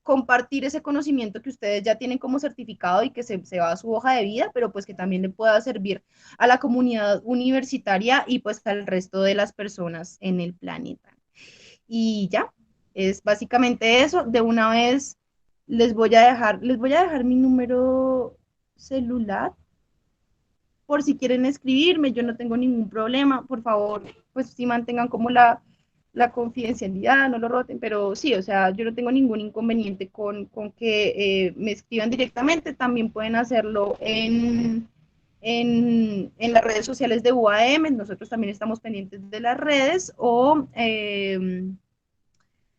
compartir ese conocimiento que ustedes ya tienen como certificado y que se va a su hoja de vida, pero pues que también le pueda servir a la comunidad universitaria y pues al resto de las personas en el planeta. Y ya, es básicamente eso. De una vez les voy a dejar mi número celular por si quieren escribirme, yo no tengo ningún problema, por favor, pues sí mantengan como la confidencialidad, no lo roten, pero sí, o sea, yo no tengo ningún inconveniente con que me escriban directamente, también pueden hacerlo en las redes sociales de UAM, nosotros también estamos pendientes de las redes, o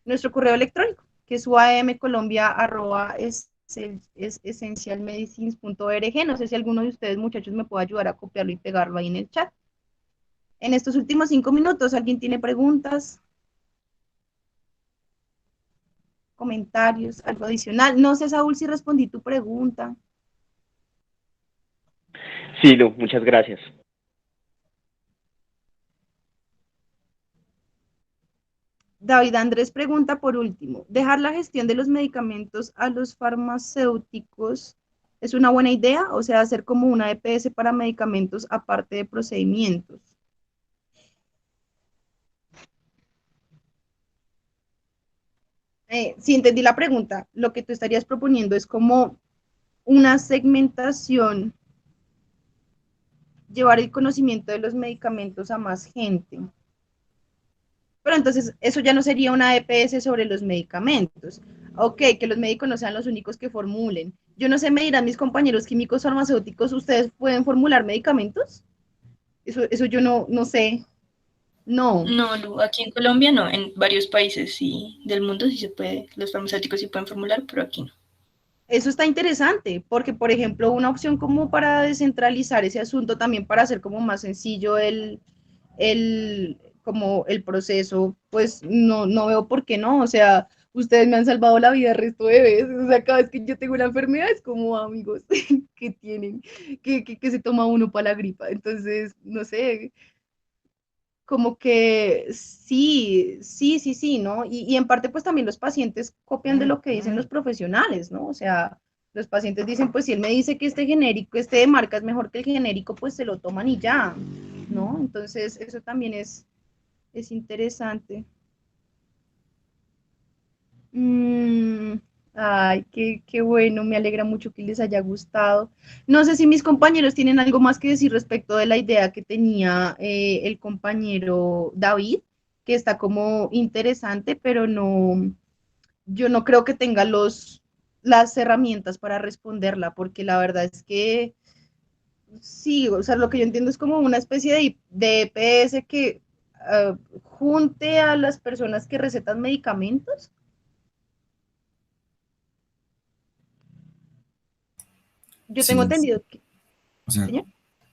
nuestro correo electrónico, que es uamcolombia@esencialmedicines.org. No sé si alguno de ustedes, muchachos, me puede ayudar a copiarlo y pegarlo ahí en el chat. En estos últimos 5 minutos, ¿alguien tiene preguntas, comentarios, algo adicional? No sé, Saúl, si respondí tu pregunta. Sí, Lu, muchas gracias. David Andrés pregunta por último, ¿dejar la gestión de los medicamentos a los farmacéuticos es una buena idea? O sea, hacer como una EPS para medicamentos aparte de procedimientos. Si entendí la pregunta, lo que tú estarías proponiendo es como una segmentación, llevar el conocimiento de los medicamentos a más gente. Pero entonces eso ya no sería una EPS sobre los medicamentos. Ok, que los médicos no sean los únicos que formulen. Yo no sé, me dirán mis compañeros químicos farmacéuticos, ¿ustedes pueden formular medicamentos? Eso yo no sé. No. No, Lu, aquí en Colombia no, en varios países sí, del mundo sí se puede, los farmacéuticos sí pueden formular, pero aquí no. Eso está interesante, porque, por ejemplo, una opción como para descentralizar ese asunto, también para hacer como más sencillo como el proceso, pues no veo por qué no. O sea, ustedes me han salvado la vida el resto de veces. O sea, cada vez que yo tengo una enfermedad es como amigos que tienen, que se toma uno para la gripa. Entonces, no sé, como que sí, ¿no? Y en parte pues también los pacientes copian de lo que dicen los profesionales, ¿no? O sea, los pacientes dicen, pues si él me dice que este genérico, este de marca es mejor que el genérico, pues se lo toman y ya, ¿no? Entonces eso también es interesante. Mm, ay, qué bueno, me alegra mucho que les haya gustado. No sé si mis compañeros tienen algo más que decir respecto de la idea que tenía el compañero David, que está como interesante, pero no, yo no creo que tenga las herramientas para responderla, porque la verdad es que sí, o sea, lo que yo entiendo es como una especie de EPS que junte a las personas que recetan medicamentos. Yo tengo Sí, entendido que, o sea, señor.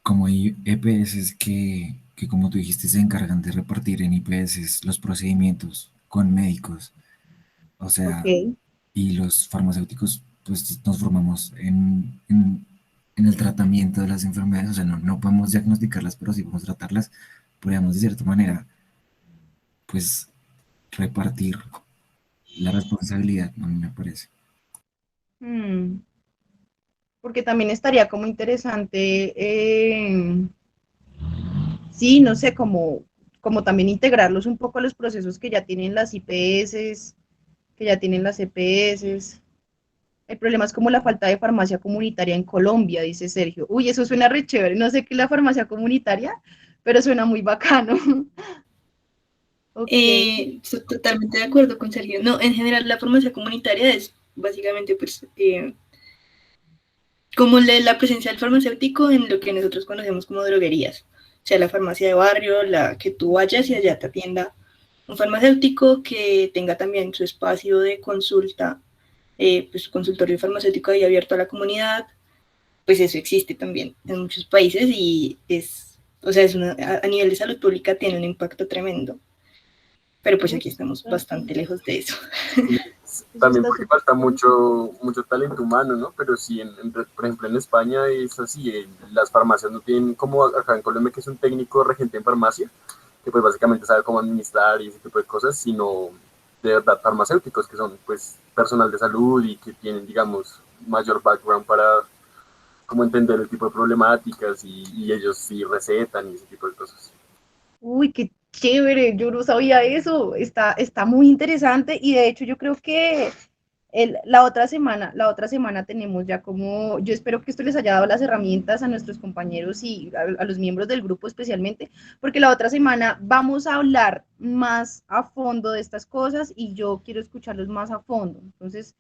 como hay EPS que como tú dijiste se encargan de repartir en IPS los procedimientos con médicos, o Ok, sea, y los farmacéuticos pues nos formamos en el tratamiento de las enfermedades, o sea, no podemos diagnosticarlas, pero sí podemos tratarlas, podríamos de cierta manera pues repartir la responsabilidad, a mí me parece. Porque también estaría como interesante, sí, no sé, como también integrarlos un poco a los procesos que ya tienen las IPS, que ya tienen las EPS. El problema es como la falta de farmacia comunitaria en Colombia, dice Sergio. Uy, eso suena re chévere. No sé qué es la farmacia comunitaria, pero suena muy bacano. Ok. Estoy totalmente de acuerdo con Sergio. No, en general la farmacia comunitaria es básicamente pues como la presencia del farmacéutico en lo que nosotros conocemos como droguerías. O sea, la farmacia de barrio, la que tú vayas y allá te atienda un farmacéutico que tenga también su espacio de consulta, pues consultorio farmacéutico ahí abierto a la comunidad, pues eso existe también en muchos países y o sea, a nivel de salud pública tiene un impacto tremendo. Pero pues aquí estamos bastante lejos de eso. También porque falta mucho talento humano, ¿no? Pero sí, por ejemplo, en España es así, las farmacias no tienen, como acá en Colombia, que es un técnico regente en farmacia, que pues básicamente sabe cómo administrar y ese tipo de cosas, sino de verdad farmacéuticos, que son pues personal de salud y que tienen, digamos, mayor background para como entender el tipo de problemáticas y ellos sí recetan y ese tipo de cosas. Uy, qué chévere, yo no sabía eso. Está muy interesante y de hecho yo creo que la otra semana tenemos ya como, yo espero que esto les haya dado las herramientas a nuestros compañeros y a los miembros del grupo especialmente, porque la otra semana vamos a hablar más a fondo de estas cosas y yo quiero escucharlos más a fondo. Entonces,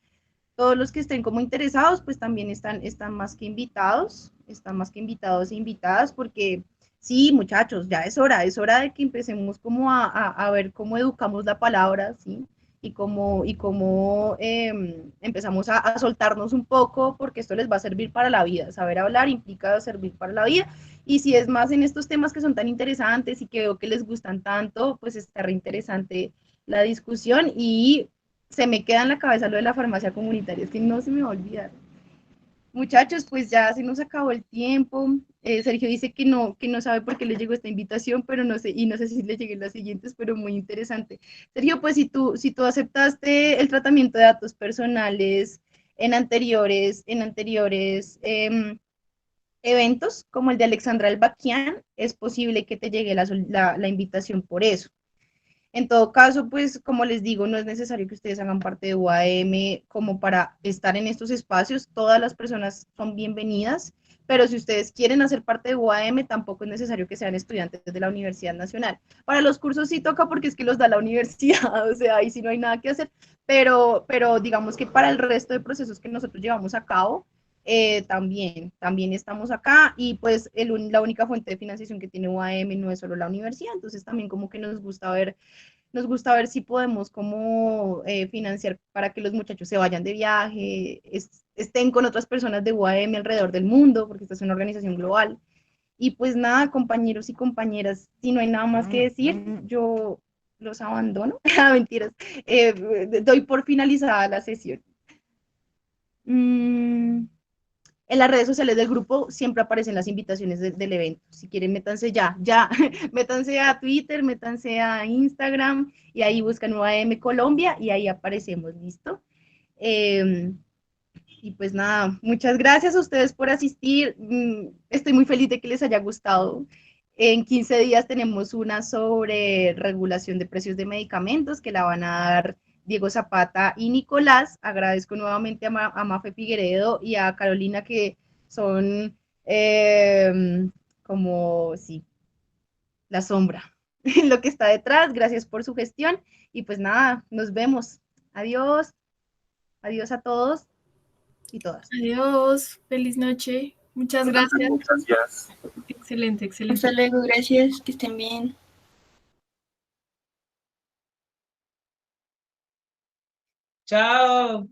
todos los que estén como interesados, pues también están más que invitados e invitadas, porque sí, muchachos, ya es hora de que empecemos como a ver cómo educamos la palabra, ¿sí? Y cómo empezamos a soltarnos un poco, porque esto les va a servir para la vida. Saber hablar implica servir para la vida. Y si es más en estos temas que son tan interesantes y que veo que les gustan tanto, pues está re interesante la discusión y se me queda en la cabeza lo de la farmacia comunitaria, es que no se me va a olvidar. Muchachos, pues ya se nos acabó el tiempo. Sergio dice que no sabe por qué le llegó esta invitación, pero no sé, y no sé si le lleguen las siguientes, pero muy interesante. Sergio, pues si tú aceptaste el tratamiento de datos personales en anteriores eventos, como el de Alexandra Albaquian, es posible que te llegue la invitación por eso. En todo caso, pues como les digo, no es necesario que ustedes hagan parte de UAM como para estar en estos espacios. Todas las personas son bienvenidas, pero si ustedes quieren hacer parte de UAM, tampoco es necesario que sean estudiantes de la Universidad Nacional. Para los cursos sí toca porque es que los da la universidad, o sea, ahí sí no hay nada que hacer, pero digamos que para el resto de procesos que nosotros llevamos a cabo, también estamos acá y pues la única fuente de financiación que tiene UAM no es solo la universidad, entonces también como que nos gusta ver si podemos como financiar para que los muchachos se vayan de viaje, estén con otras personas de UAM alrededor del mundo, porque esta es una organización global. Y pues nada, compañeros y compañeras, si no hay nada más que decir, yo los abandono. Mentiras. Doy por finalizada la sesión. En las redes sociales del grupo siempre aparecen las invitaciones del evento. Si quieren, métanse ya, métanse a Twitter, métanse a Instagram y ahí buscan UAM Colombia y ahí aparecemos, ¿listo? Eh, y pues nada, muchas gracias a ustedes por asistir. Estoy muy feliz de que les haya gustado. En 15 días tenemos una sobre regulación de precios de medicamentos que la van a dar Diego Zapata y Nicolás. Agradezco nuevamente a Mafe Figueredo y a Carolina que son como, sí, la sombra, lo que está detrás. Gracias por su gestión y pues nada, nos vemos. Adiós, adiós a todos y todas. Adiós, feliz noche. Muchas gracias. Gracias. Excelente, excelente. Hasta luego, gracias, que estén bien. Chao.